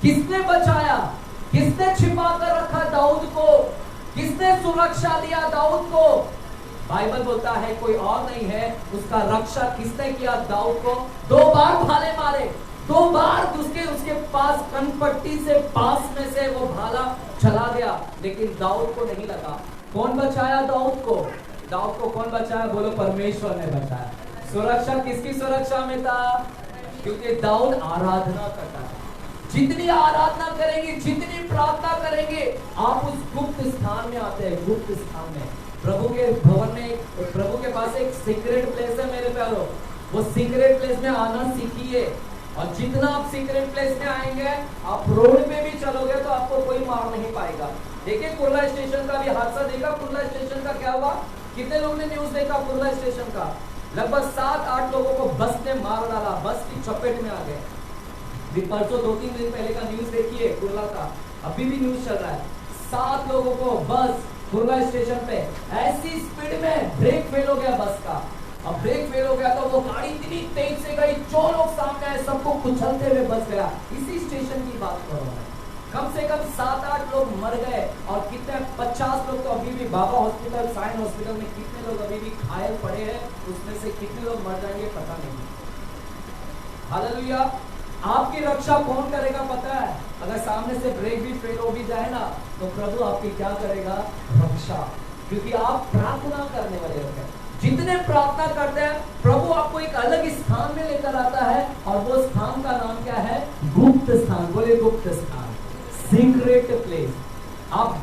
किसने बचाया? किसने छिपा कर रखा दाऊद को? किसने सुरक्षा दिया दाऊद को? बाइबल बोलता है कोई और नहीं है, उसका रक्षा किसने किया? दाऊद को 2 बार भाले मारे, 2 बार उसके पास कनपट्टी से पास में से वो भाला चला गया, लेकिन दाऊद को नहीं लगा। कौन बचाया दाऊद को? दाऊद को कौन बचाया? बोलो, परमेश्वर ने बचाया। सुरक्षा किसकी सुरक्षा में था? क्योंकि दाऊद आराधना करता है। जितनी आराधना करेंगे, जितनी प्रार्थना करेंगे, आप उस गुप्त स्थान में आते हैं। गुप्त स्थान में प्रभु के भवन में, प्रभु के पास एक सीक्रेट प्लेस है मेरे प्यारों। वो सीक्रेट प्लेस में आना सीखिए, और जितना आप सीक्रेट प्लेस में आएंगे, आप रोड पे भी चलोगे तो आपको कोई मार नहीं पाएगा। देखिए कुर्ला स्टेशन का भी हादसा देखा। कुर्ला स्टेशन का क्या हुआ? कितने लोगों ने न्यूज देखा कुर्ला स्टेशन का? लगभग 7-8 लोगों को बस ने मार डाला, बस की चपेट में आ गए। परसों 2-3 दिन पहले का न्यूज देखिए कुर्ला का, अभी भी न्यूज चल रहा है। 7 लोगों को बस कुर्ला स्टेशन पे ऐसी स्पीड में ब्रेक फेल हो गया बस का। अब ब्रेक फेल हो गया तो वो गाड़ी इतनी तेज से गई, जो लोग सामने आए सबको कुचलते हुए बस गया। इसी स्टेशन की बात कर रहा है। कम से कम 7-8 लोग मर गए, और कितने 50 लोग तो अभी भी बाबा हॉस्पिटल, साइन हॉस्पिटल में कितने लोग अभी भी घायल पड़े हैं, उसमें से कितने लोग मर जाएंगे पता नहीं। हालेलुया। आपकी रक्षा कौन करेगा पता है? अगर सामने से ब्रेक भी फेल हो भी जाए ना, तो प्रभु आपकी क्या करेगा? रक्षा। क्योंकि आप प्रार्थना करने वाले होते हैं। जितने प्रार्थना करते हैं, प्रभु आपको एक अलग स्थान में लेकर आता है, और वो स्थान का नाम क्या है? गुप्त स्थान। बोले गुप्त स्थान, सीक्रेट प्लेस। आप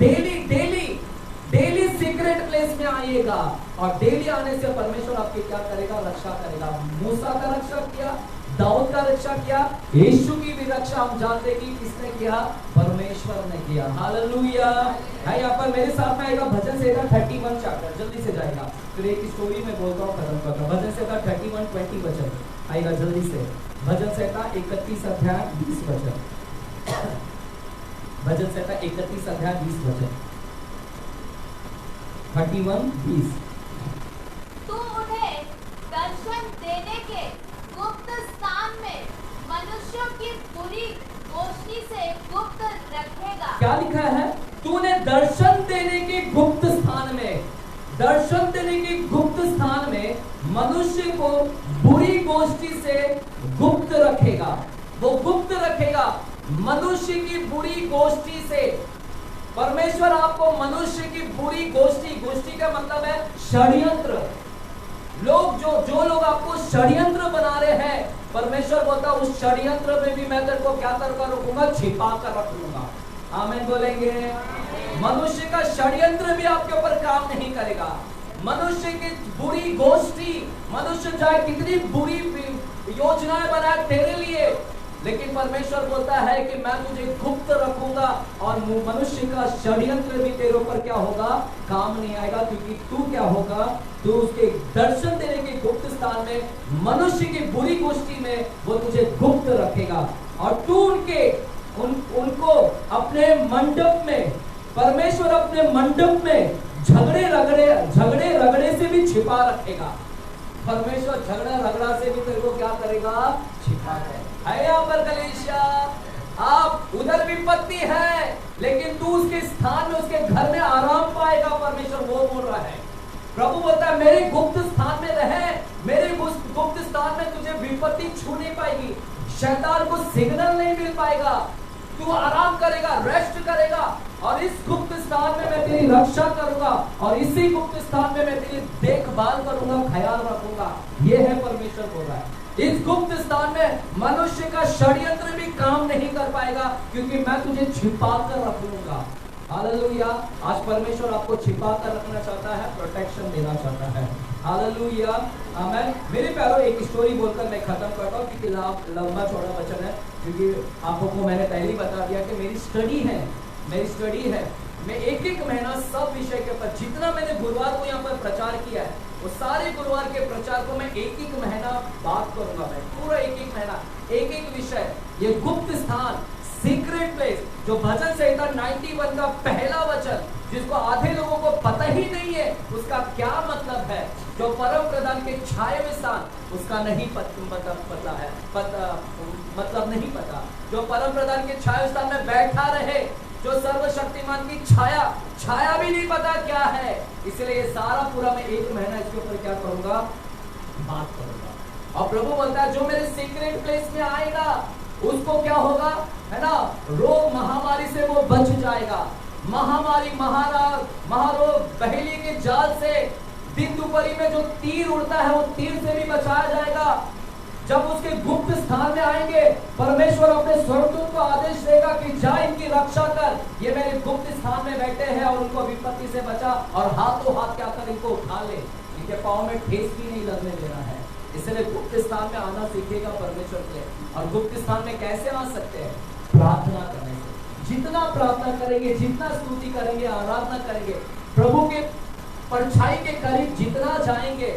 डेली सीक्रेट प्लेस में आइएगा, और डेली आने से परमेश्वर आपकी क्या करेगा? रक्षा करेगा। मूसा का रक्षा किया, दाऊद का रक्षा किया, यीशु की भी रक्षा हम जानते कि किसने किया? परमेश्वर ने किया। हालेलुया। यहाँ पर मेरे साथ में आएगा भजन संहिता 31 चैप्टर, जल्दी से जाएगा, फिर एक स्टोरी में बोलता हूँ, खत्म करता हूँ। भजन संहिता 31:20 वचन आएगा जल्दी से। भजन संहिता 31 अध्याय 20 वचन। भजन संहिता 31 अध्याय 20 वचन। 31:20। तू उन्हें दर्शन देने के गुप्त स्थान में मनुष्यों की बुरी गोष्ठी से गुप्त रखेगा। क्या लिखा है? तूने दर्शन देने के गुप्त स्थान में, दर्शन देने के गुप्त स्थान में मनुष्य को बुरी गोष्ठी से गुप्त रखेगा। वो गुप्त रखेगा मनुष्य की बुरी गोष्ठी से। परमेश्वर आपको मनुष्य की बुरी गोष्ठी का मतलब है षड्यंत्र। लोग जो लोग आपको षड्यंत्र बना रहे हैं, परमेश्वर बोलता है उस षड्यंत्र में भी मैं तेरे को क्या कर रखूंगा? छिपा कर रख लूंगा। आमीन बोलेंगे? मनुष्य का षड्यंत्र भी आपके ऊपर काम नहीं करेगा। मनुष्य की बुरी गोष्ठी, मनुष्य चाहे कितनी बुरी योजनाएं बनाए तेरे लिए, लेकिन परमेश्वर बोलता है कि मैं तुझे गुप्त रखूंगा, और मनुष्य का षड्यंत्र भी तेरे ऊपर क्या होगा? काम नहीं आएगा। क्योंकि तू क्या होगा? तू उसके दर्शन देने के गुप्त स्थान में, मनुष्य की बुरी गोष्ठी में वो तुझे गुप्त रखेगा, और तू उनको अपने मंडप में, परमेश्वर अपने मंडप में झगड़े रगड़े से भी छिपा रखेगा। परमेश्वर झगड़ा रगड़ा से भी तेरे को क्या करेगा? छिपा है यहाँ पर कलीसिया। आप उधर विपत्ति है लेकिन तू उसके स्थान में, उसके घर में आराम पाएगा। परमेश्वर वो बोल रहा है। प्रभु बोलता है मेरे गुप्त स्थान में रहे, मेरे गुप्त स्थान में तुझे विपत्ति छू नहीं पाएगी, शैतान को सिग्नल नहीं मिल पाएगा, तू आराम करेगा, रेस्ट करेगा, और इस गुप्त स्थान में मैं तेरी रक्षा करूंगा, और इसी गुप्त स्थान में मैं तेरी देखभाल करूंगा, ख्याल रखूंगा। ये है परमेश्वर बोल रहा है। इस गुप्त स्थान में मनुष्य का षड्यंत्र भी काम नहीं कर पाएगा, क्योंकि मैं तुझे छिपा कर रख लूंगा। हालेलुया। आज परमेश्वर आपको छिपा कर रखना चाहता है, प्रोटेक्शन देना चाहता है। हालेलुया, आमीन। मेरे प्यारों, एक स्टोरी बोलकर मैं खत्म करता हूँ, क्योंकि लंबा चौड़ा वचन है, क्योंकि आपको मैंने पहले ही बता दिया कि मेरी स्टडी है। मैं एक महीना सब विषय के ऊपर, जितना मैंने गुरुवार को यहाँ पर प्रचार किया है, वो सारे गुरुवार के प्रचार को मैं एक महीना बात करूंगा। मैं पूरा एक महीना एक विषय, ये गुप्त स्थान, सीक्रेट प्लेस, जो भजन संहिता 91 का पहला वचन, जिसको आधे लोगों को पता ही नहीं है उसका क्या मतलब है। जो परम प्रधान के छाये में स्थान, उसका नहीं पता है, मतलब नहीं पता। जो परम प्रधान के छाये स्थान में बैठा रहे, जो सर्वशक्तिमान की छाया भी नहीं पता क्या है। इसलिए ये सारा पूरा मैं एक महीना इसके ऊपर क्या करूंगा? बात करूंगा। और प्रभु बोलता है जो मेरे सीक्रेट प्लेस में आएगा उसको क्या होगा, है ना, रोग महामारी से वो बच जाएगा। महामारी, महारोग, बहेली के जाल से, दिन दोपहरी में जो तीर उड़ता है वो तीर से भी बचाया जाएगा। जब उसके गुप्त स्थान में आएंगे, परमेश्वर अपने स्वर्गदूत को आदेश देगा कि जा इनकी रक्षा कर, ये मेरे गुप्त स्थान में बैठे हैं, और उनको विपत्ति से बचा, और हाथों हाथ क्या कर इनको उठा ले, इनके पाँव में ठेस भी नहीं लगने देना है। इसलिए गुप्त स्थान में आना सीखेगा परमेश्वर के। और गुप्त स्थान में कैसे आ सकते हैं? प्रार्थना करने से। जितना प्रार्थना करेंगे, जितना स्तुति करेंगे, आराधना करेंगे, प्रभु के परछाई के करीब जितना जाएंगे,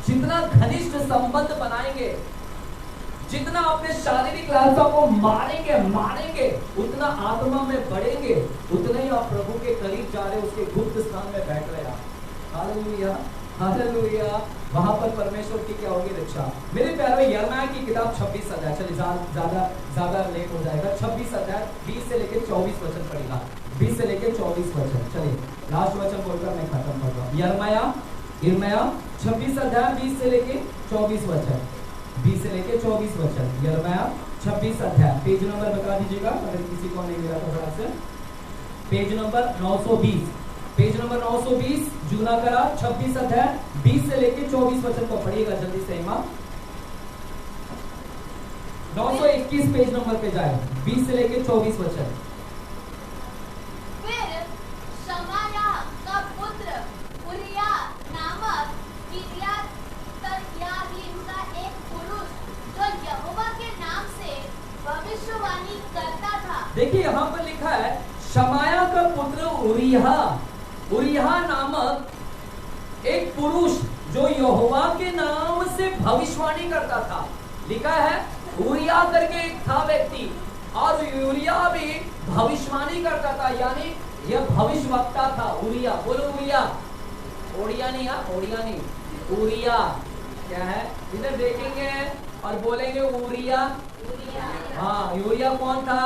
जितना घनिष्ठ संबंध बनाएंगे, जितना अपने शारीरिक लालसा को मारेंगे, उतना आत्मा में बढ़ेंगे, उतना ही आप प्रभु के करीब जा रहे, उसके गुप्त स्थान में बैठ रहे आप। Hallelujah, hallelujah. वहां पर परमेश्वर की क्या होगी? रक्षा। मेरे प्यारे, यिर्मयाह की किताब 26 अध्याय, चलिए ज्यादा लेट हो जाएगा। 26 अध्याय 20 से लेकर 24 वचन पढ़ेगा। 20 से लेकर 24 वचन। चलिए लास्ट वचन बोलकर मैं खत्म कर रहा हूँ। यिर्मयाह 26 अध्याय 20 से लेके 24 वचन। 20 से लेके 24 वचन। यिर्मयाह 26 अध्याय। पेज नंबर बता दीजिएगा अगर किसी को नहीं मिला तो थोड़ा से। Page number 920। पेज नंबर 920 जूना करा 26 अध्याय 20 से लेके 24 वचन को पढ़िएगा जल्दी से। 921 पेज नंबर पे जाए। 20 से लेके 24 वचन। फिर शमायाह का पुत्र उरिया नामक किर्यातय्यारीम का एक पुरुष जो यहोवा के नाम से भविष्यवाणी करता था। देखिए यहाँ पर लिखा है शमायाह का पुत्र उरिया नामक एक पुरुष जो यहोवा के नाम से भविष्यवाणी करता था। लिखा है उरिया करके एक था व्यक्ति, और उरिया भी भविष्यवाणी करता था, यानी यह भविष्यवक्ता था। उरिया, बोलो उरिया। ओडिया नहीं, उरिया क्या है? इधर देखेंगे और बोलेंगे उरिया। हाँ, उरिया कौन था?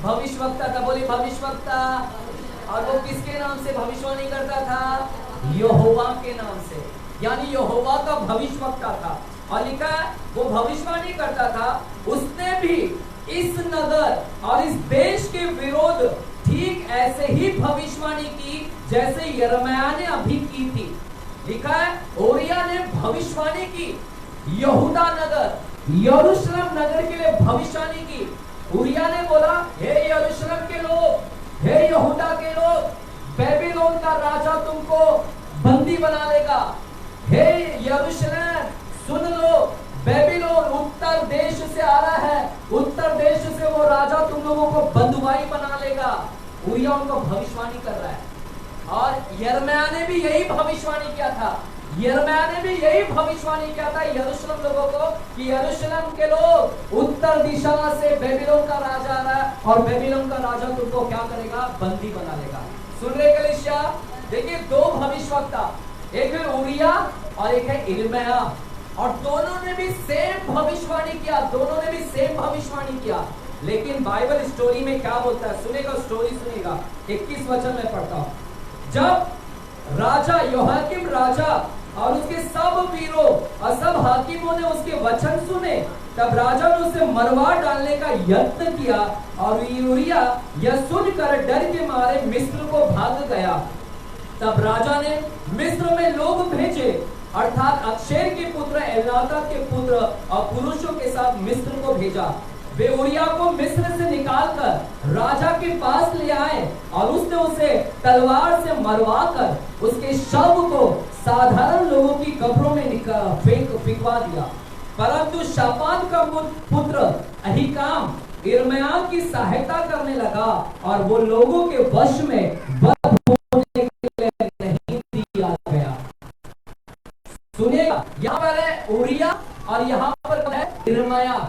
भविष्यवक्ता था। बोले भविष्यवक्ता। और वो किसके नाम से भविष्यवाणी करता था? यहोवा के नाम से, यानी यहोवा का भविष्यवक्ता था। और लिखा है वो भविष्यवाणी करता था। उसने भी इस नगर और इस देश के विरोध ठीक ऐसे ही भविष्यवाणी की जैसे यिर्मयाह ने अभी की थी। लिखा है ओरिया ने भविष्यवाणी की, यहूदा नगर, यरूशलेम नगर के लिए भविष्यवाणी की। उरिया ने बोला, हे यरूशलेम के लोग, हे यहूदा के लोग, बेबीलोन का राजा तुमको बंदी बना लेगा। हे यरूशलेम सुन लो, बेबीलोन उत्तर देश से आ रहा है, उत्तर देश से वो राजा तुम लोगों को बंधुआई बना लेगा। उरिया उनको भविष्यवाणी कर रहा है। और यिर्मयाह ने भी यही भविष्यवाणी किया था। यिर्मयाह ने भी यही भविष्यवाणी किया था यरूशलेम लोगों को कि यरूशलेम के लोग, उत्तर दिशा से बेबीलोन का राजा आ रहा है, और बेबीलोन का राजा तुमको क्या करेगा? बंदी बना लेगा। सुन रहे कलीसिया? देखिए दो भविष्यवक्ता, एक है उरिया और एक है यिर्मयाह, और दोनों ने भी सेम भविष्यवाणी किया, दोनों ने भी सेम भविष्यवाणी किया। लेकिन बाइबल स्टोरी में क्या बोलता है, सुनेगा, स्टोरी सुनेगा। 21 वचन में पढ़ता हूं। जब राजा योआकीम राजा और उसके सब वीरों और सब हाकिमों ने उसके वचन सुने, तब राजा ने उसे मरवा डालने का यत्न किया, और उरिया यह सुनकर डर के मारे मिस्र को भाग गया। तब राजा ने मिस्र में लोग भेजे, अर्थात अक्षेर के पुत्र एलनाता के पुत्र और पुरुषों के साथ मिस्र को भेजा। वे उरिया को मिस्र से निकालकर राजा के पास ले आए, और उसने उसे तलवार से मरवाकर उसके शव को साधारण लोगों की कब्रों में फेंकवा दिया। परंतु शापान का पुत्र अहीकाम यिर्मयाह की सहायता करने लगा, और वो लोगों के वश में बंद होने के लिए नहीं दिया गया। सुनिएगा, यहाँ पर है उरिया और यहाँ पर है यिर्मयाह।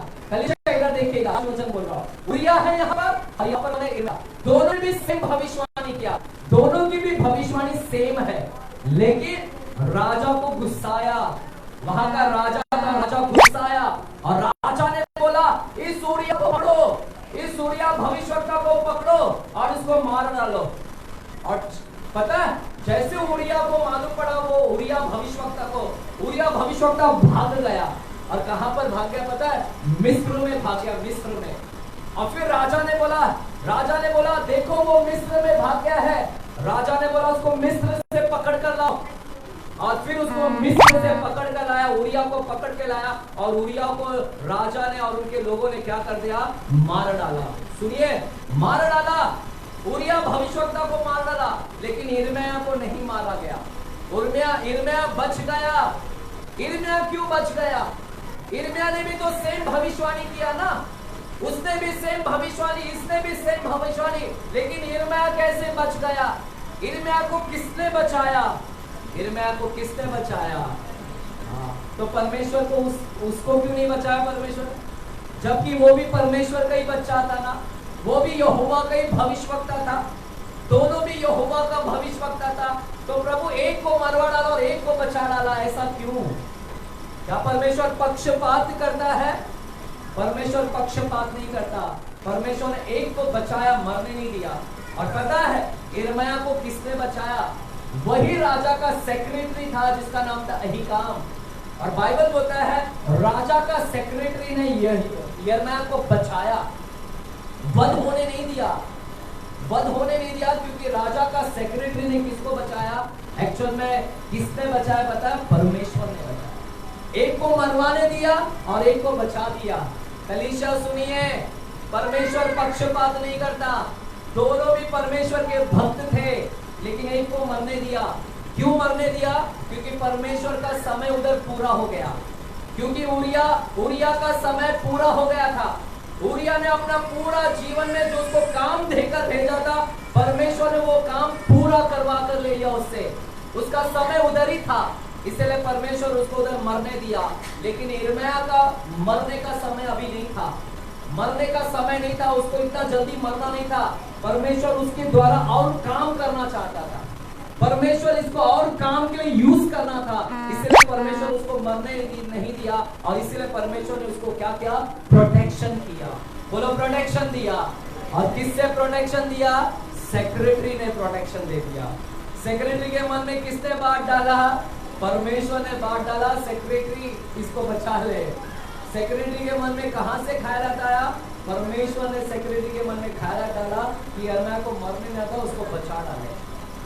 इधर देखिएगा, वचन बोल रहा हूं। उरिया है यहाँ पर और यहाँ पर है यिर्मयाह। दोनों ने भी सेम भविष्यवाणी किया, दोनों की भी भविष्यवाणी सेम है, लेकिन राजा को गुस्साया, वहां का राजा गुस्साया, और राजा ने बोला इस उरिया को पकड़ो, इस उरिया भविष्यवक्ता को पकड़ो और इसको मार डालो। और पता है, जैसे उरिया को मालूम पड़ा, वो उरिया भविष्यवक्ता भाग गया। और कहां पर भाग गया पता है? मिस्र में भाग गया, मिस्र में। और फिर राजा ने बोला देखो वो मिस्र में भाग गया है। राजा ने बोला उसको मिस्र से पकड़ कर लाओ, और फिर उसको मिस्र से पकड़ कर लाया, उरिया को पकड़ के लाया, और उरिया को राजा ने और उनके लोगों ने क्या कर दिया? मार डाला। सुनिए, मार डाला, उरिया भविष्यवक्ता को मार डाला, लेकिन यिर्मयाह को नहीं मारा गया। यिर्मयाह बच गया। यिर्मयाह क्यों बच गया? यिर्मयाह ने भी तो सेम भविष्यवाणी किया ना, उसने भी सेम भविष्यवाणी, इसने भी सेम भविष्यवाणी, लेकिन यिर्मयाह कैसे बच गया? यिर्मयाह को किसने बचाया? यिर्मयाह को किसने बचाया? तो परमेश्वर को उसको क्यों नहीं बचाया परमेश्वर? जबकि वो भी परमेश्वर का ही बच्चा था ना, वो भी यहोवा का ही भविष्यवक्ता था, दोनों भी यहोवा का भविष्यवक्ता था। तो प्रभु एक को मरवा डाला और एक को बचा डाला, ऐसा क्यों? क्या परमेश्वर पक्षपात करता है? परमेश्वर पक्षपात नहीं करता। परमेश्वर ने एक को बचाया, मरने नहीं दिया। और पता है यिर्मयाह को किसने बचाया? वही राजा का सेक्रेटरी था जिसका नाम था अहीकाम। और बाइबल बोलता है राजा का सेक्रेटरी ने यिर्मयाह को बचाया, वध होने नहीं दिया, क्योंकि राजा का सेक्रेटरी ने किसको बचाया? एक्चुअल में किसने बचाया पता है? परमेश्वर ने बचाया। एक को मरवाने दिया और एक को बचा दिया। कलीसिया सुनिए, परमेश्वर पक्षपात नहीं करता। दोनों भी परमेश्वर के भक्त थे, लेकिन एक को मरने दिया। क्यों मरने दिया? क्योंकि परमेश्वर का समय उधर पूरा हो गया, क्योंकि उरिया का समय पूरा हो गया था। उरिया ने अपना पूरा जीवन में जो उसको काम देकर भेजा था, परमेश्वर ने वो काम पूरा करवा कर ले लिया उससे। उसका समय उधर ही था, इसलिए परमेश्वर उसको उधर मरने दिया। लेकिन यिर्मयाह का मरने का समय अभी नहीं था, मरने का समय नहीं था, उसको इतना जल्दी मरना नहीं था। परमेश्वर उसके द्वारा और काम करना चाहता था, परमेश्वर इसको और काम के लिए यूज करना था, इसलिए परमेश्वर उसको मरने नहीं दिया। और इसलिए परमेश्वर ने उसको क्या किया? प्रोटेक्शन किया। बोलो प्रोटेक्शन दिया। और किससे प्रोटेक्शन दिया? सेक्रेटरी ने प्रोटेक्शन दे दिया। सेक्रेटरी के मन में किसने बात डाला? परमेश्वर ने बात डाला, सेक्रेटरी इसको बचा ले। सेक्रेटरी के मन में कहां से ख्याल आया? परमेश्वर ने सेक्रेटरी के मन में ख्याल डाला कि यिर्मयाह को मरने नहीं था, उसको बचा डाले।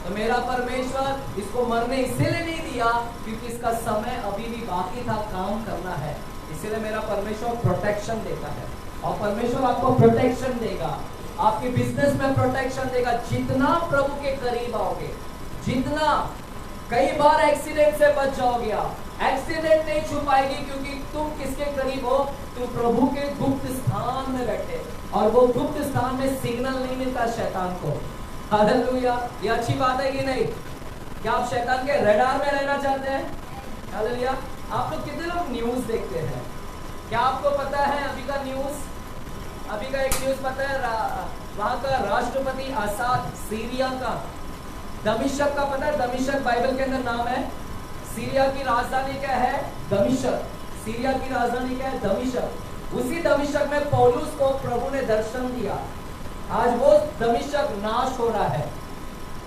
तो मेरा परमेश्वर इसको मरने इसलिए नहीं दिया क्योंकि इसका समय अभी भी बाकी था, काम करना है, इसलिए मेरा परमेश्वर प्रोटेक्शन देता है। और परमेश्वर आपको प्रोटेक्शन देगा, आपके बिजनेस में प्रोटेक्शन देगा। जितना प्रभु के करीब आओगे, जितना, कई बार एक्सीडेंट से बच जाओगे आप, एक्सीडेंट नहीं छुपाएगी, क्योंकि तुम किसके करीब हो? तुम प्रभु के गुप्त स्थान में बैठे, और वो गुप्त स्थान में सिग्नल नहीं मिलता शैतान को। हालेलुया, ये अच्छी बात है कि नहीं? क्या आप शैतान के रडार में रहना चाहते हैं? हालेलुया। आप लोग कितने लोग न्यूज देखते हैं? क्या आपको पता है अभी का न्यूज? अभी का एक न्यूज पता है, वहां का राष्ट्रपति असाद, सीरिया का दमिश्क का पता है? दमिश्क बाइबल के अंदर नाम है। सीरिया की राजधानी क्या है? दमिश्क। सीरिया की राजधानी क्या है? दमिश्क। उसी दमिश्क में पौलुस को प्रभु ने दर्शन दिया। आज वो दमिश्क नाश हो रहा है,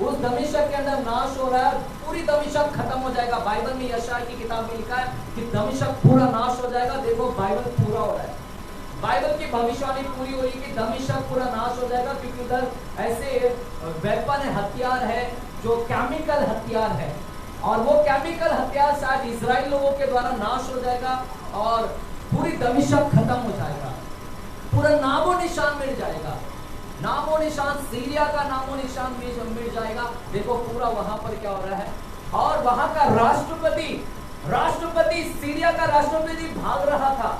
उस दमिश्क के अंदर नाश हो रहा है, पूरी दमिश्क खत्म हो जाएगा। बाइबल में यशायाह की किताब में लिखा है कि दमिश्क पूरा नाश हो जाएगा। देखो बाइबल पूरा हो रहा है, बाइबल की भविष्यवाणी पूरी हो रही है कि दमिश्क पूरा नाश हो जाएगा, क्योंकि उधर ऐसे वेपन हथियार है जो केमिकल हथियार है, और वो केमिकल हथियार शायद इजराइल लोगों के द्वारा नाश हो जाएगा और पूरी दमिश्क खत्म हो जाएगा, पूरा नामो निशान मिट जाएगा, नामो निशान, सीरिया का नामो निशान मिट जाएगा। देखो पूरा वहां पर क्या हो रहा है। और वहां का राष्ट्रपति सीरिया का राष्ट्रपति भाग रहा था,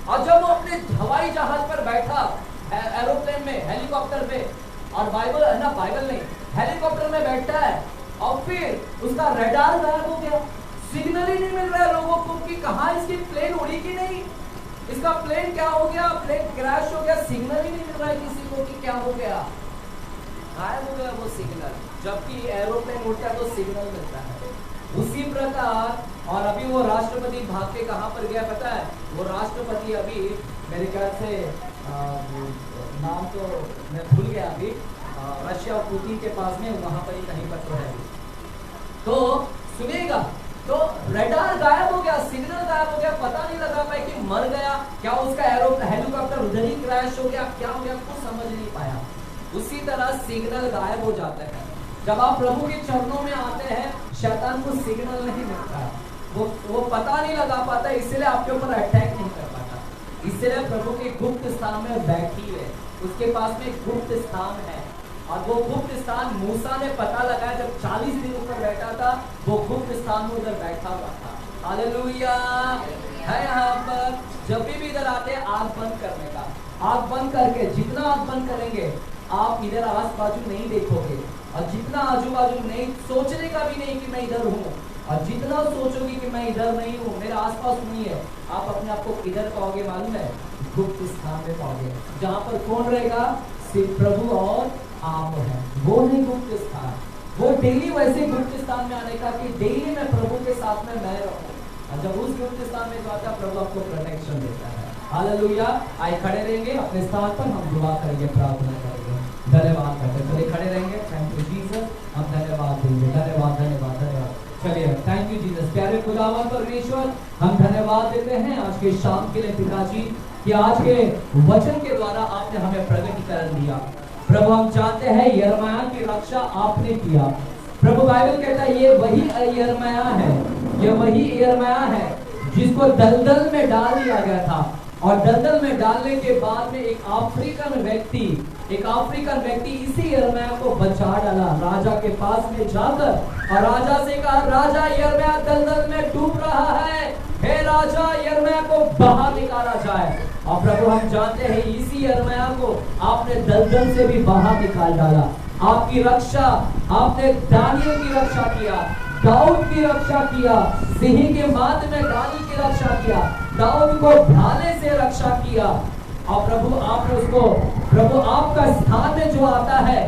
और जब वो अपने हवाई जहाज पर बैठा, एरोप्लेन में, हेलीकॉप्टर पे, और बाइबल है ना, बाइबल नहीं, हेलीकॉप्टर में बैठा है, और फिर उसका रडार गायब हो गया, सिग्नल ही नहीं मिल रहा है लोगों को कि कहाँ इसकी प्लेन उड़ी कि नहीं, इसका प्लेन क्या हो गया, प्लेन क्रैश हो गया, सिग्नल ही नहीं मिल रहा है किसी को कि क्या हो गया, गायब हो गया वो सिग्नल। जबकि एरोप्लेन उड़ता है तो सिग्नल मिलता है। उसी प्रकार, और अभी वो राष्ट्रपति भाग के कहाँ पर गया पता है? वो राष्ट्रपति अभी मेरे ख्याल से नाम तो मैं भूल गया अभी, रशिया और पुतिन के पास में, वहां पर ही कहीं पर तो है। तो सुनिएगा, तो रडार गायब हो गया, सिग्नल गायब हो गया, पता नहीं लगा पाया कि मर गया क्या, उसका हेलीकॉप्टर उधर ही क्रैश हो गया, क्या हो गया, कुछ समझ नहीं पाया। उसी तरह सिग्नल गायब हो जाते हैं। जब आप प्रभु के चरणों में आते हैं, शैतान को सिग्नल नहीं मिलता है, वो पता नहीं लगा पाता, इसलिए आपके ऊपर अटैक नहीं कर पाता। इसलिए प्रभु के गुप्त स्थान में बैठी है, उसके पास में गुप्त स्थान है, और वो गुप्त स्थान मूसा ने पता लगाया जब 40 दिन ऊपर बैठा था, वो गुप्त स्थान में उधर बैठा हुआ था। हालेलुया है। यहाँ पर जब भी इधर आते हैं, आग बंद करने का, आग बंद करके, जितना आग बंद करेंगे आप इधर आस बाजू नहीं देखोगे, और जितना आजू बाजू नहीं, सोचने का भी नहीं कि मैं इधर हूँ, और जितना सोचोगे कि मैं इधर नहीं हूँ, मेरे आसपास नहीं है, आप अपने आप को किधर पाओगे मालूम है? गुप्त स्थान में पाओगे, जहाँ पर कौन रहेगा? सिर्फ प्रभु और आप है, वो नहीं गुप्त स्थान। वो डेली वैसे गुप्त स्थान में आने का कि डेली मैं प्रभु के साथ में मैं रहूं, और जब उस गुप्त स्थान में जाता है, प्रभु आपको प्रोटेक्शन देता है। हालेलुया। आइए खड़े रहेंगे अपने स्थान पर, हम दुआ करेंगे, प्रार्थना करेंगे, धन्यवाद करते, चलिए खड़े रहेंगे। थैंक यू जीसस, हम धन्यवाद देंगे, धन्यवाद धन्यवाद धन्यवाद। चलिए, थैंक यू जीसस। प्यारे खुदावन परमेश्वर, हम धन्यवाद देते हैं आज के शाम के लिए पिताजी, कि आज के वचन के द्वारा आपने हमें प्रगटीकरण दिया। प्रभु हम चाहते हैं यिर्मयाह की रक्षा आपने किया। प्रभु बाइबल कहता है ये वही यिर्मयाह है, ये वही यिर्मयाह है जिसको दलदल में डाल दिया गया था, और दलदल में डालने के बाद में एक अफ्रीकन व्यक्ति इसी यिर्मयाह को बचा डाला, राजा के पास में जाकर, और राजा से कहा, राजा यिर्मयाह दलदल में डूब रहा है, हे राजा यिर्मयाह को बाहर निकाला जाए। और प्रभु हम जानते हैं इसी यिर्मयाह को आपने दलदल से भी बाहर निकाल डाला। आपकी रक्षा, आपने दानियल की रक्षा किया, दाऊद की रक्षा किया, सिंह के माद में दानियल की रक्षा किया, दाऊद को भाले से रक्षा किया। और प्रभु आपने उसको, प्रभु आपका स्थान में जो आता है,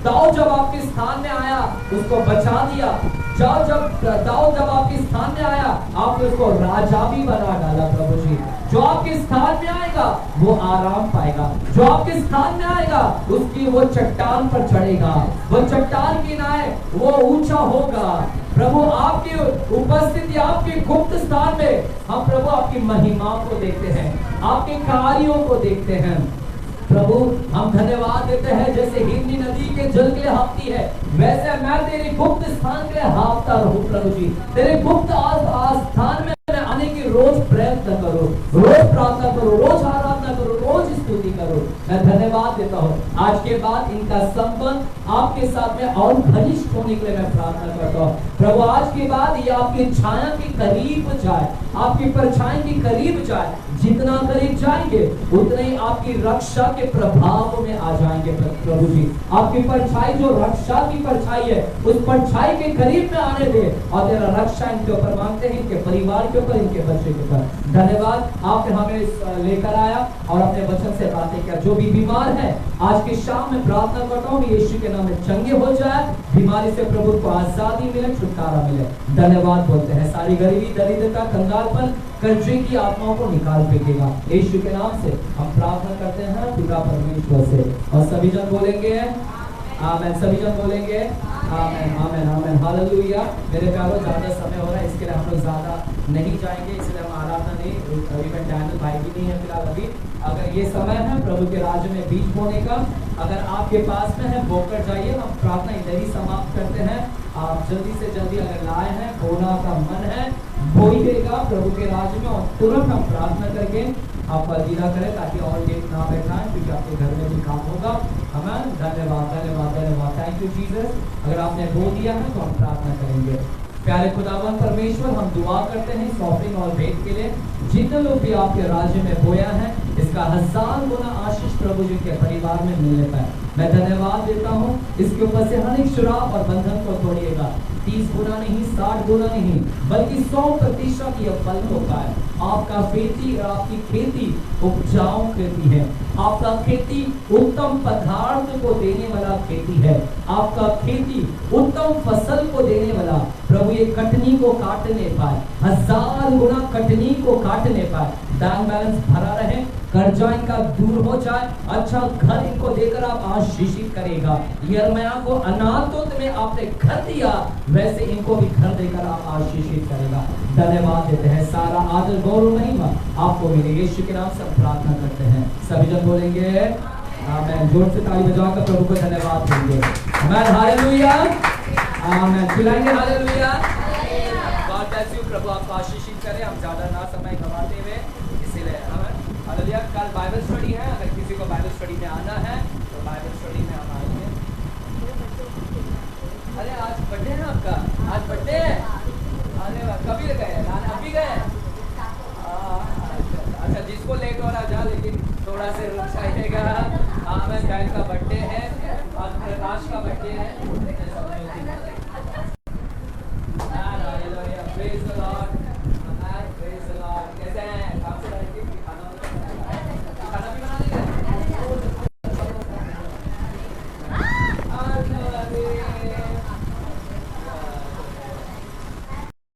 दाऊद जब आपके स्थान में आया उसको बचा दिया, दाऊद जब आपके स्थान में आया आपने उसको राजा भी बना डाला। प्रभु जी, जो आपके स्थान में आएगा वो आराम पाएगा, जो आपके स्थान में आएगा उसकी वो चट्टान पर चढ़ेगा, वो चट्टान की नाय वो ऊंचा होगा। प्रभु आपकी उपस्थिति, आपके गुप्त स्थान में हम प्रभु आपकी महिमा को देखते हैं, आपके कार्यों को देखते हैं। प्रभु हम धन्यवाद देते हैं, जैसे हिंदी नदी के जल के लिए हाँफती है, वैसे मैं तेरे गुप्त स्थान के लिए हाँफता रहूं। प्रभु जी, तेरे गुप्त स्थान में आने की रोज प्रयत्न करो, रोज प्रार्थना करो, रोज आराधना करो, रोज स्तुति करो। मैं धन्यवाद देता हूँ, आज के बाद इनका संबंध आपके साथ में और घनिष्ठ होने के लिए मैं प्रार्थना करता हूँ। प्रभु आज के बाद ये आपकी छाया के करीब जाए, आपकी परछाई के करीब जाए, जितना करीब जाएंगे उतना ही आपकी रक्षा के प्रभाव में आ जाएंगे प्रभु जी। आपकी परछाई जो रक्षा की परछाई है, उस परछाई के करीब में आने दे और तेरा रक्षा इनके ऊपर मांगते हैं, इनके परिवार के ऊपर, इनके बच्चे के ऊपर। धन्यवाद, आपने हमें लेकर आया और अपने वचन से बातें किया। जो भी बीमार है आज की शाम में प्रार्थना करता हूँ यीशु के नाम में चंगे हो जाए, बीमारी से प्रभु को आजादी मिले, छुटकारा मिले। धन्यवाद बोलते हैं। सारी गरीबी, दरिद्रता, कंगालपन, कर्जे की आत्माओं को निकाल फेंकेगा यीशु के नाम से हम प्रार्थना करते हैं पिता परमेश्वर से। और सभी जन बोलेंगे आमेन, सभी जन बोलेंगे आमेन आमेन आमेन हालेलुया। मेरे प्यारों, ज्यादा समय हो रहा है, इसके लिए हम लोग ज्यादा नहीं जाएंगे, इसलिए हम आराधना नहीं, इवन डैनियल भाई भी नहीं है फिलहाल अभी। अगर ये समय है प्रभु के राज्य में बीज बोने का, अगर आपके पास में है बोकर जाइए। हम प्रार्थना इधर ही समाप्त करते हैं। आप जल्दी से जल्दी अगर लाए हैं, बोना का मन है, बो ही देगा प्रभु के राज्य में, और तुरंत हम प्रार्थना करके आप अलविदा करें ताकि और लेट ना बैठाएं, क्योंकि आपके घर में भी काम होगा। हमें धन्यवाद धन्यवाद धन्यवाद, थैंक यू जीसस। अगर आपने बो दिया है तो हम प्रार्थना करेंगे। प्यारे खुदावन परमेश्वर, हम दुआ करते हैं इस ऑफरिंग और भेंट के लिए। जितने लोग भी आपके राज्य में बोया है, इसका 1000 गुना आशीष प्रभु जी के परिवार में मिलने पाए। मैं धन्यवाद देता हूँ, इसके ऊपर से हर एक शुराब और बंधन को तोड़िएगा। 30 गुना नहीं, 60 गुना नहीं, बल्कि 100% यह फल हो पाए। आपका खेती और आपकी खेती उपजाऊ खेती है। आपका खेती उत्तम पदार्थ को देने वाला खेती है। आपका खेती उत्तम फसल को देने वाला, प्रभु ये कटनी को काटने पाए, 1000 गुना कटनी को काटने पाए। बैंक बैलेंस भरा रहे, कर्जा इनका दूर हो जाए, अच्छा घर इनको देकर आप आशीषित करेगा। यिर्मयाह को अनातोत में आपने घर दिया, वैसे इनको भी घर देकर आप आशीषित करेगा। धन्यवाद देते हैं, सारा आदर गौरव महिमा आपको मिले, यीशु के नाम से प्रार्थना करते हैं। सभी जन बोलेंगे आमेन। जोर से ताली बजाकर प्रभु को धन्यवाद देंगे। आमेन, हालेलुया आमेन, चिल्लाएंगे हालेलुया। गॉड ब्लेस यू, प्रभु आपको आशीषित करे। हम ज्यादा ना समय गंवाते हुए, इसीलिए हालेलुया। कल बाइबल स्टडी है, अगर किसी को बाइबल स्टडी में आना है तो बाइबल स्टडी में हम आएंगे। अरे आज बर्थडे है आपका, आज बर्थडे है। अरे कभी गए, अभी गए? अच्छा, जिसको लेट हो रहा जा, लेकिन थोड़ा से रुक जाइएगा। हाँ, मैं बहन का बर्थडे है और प्रकाश का बर्थडे है।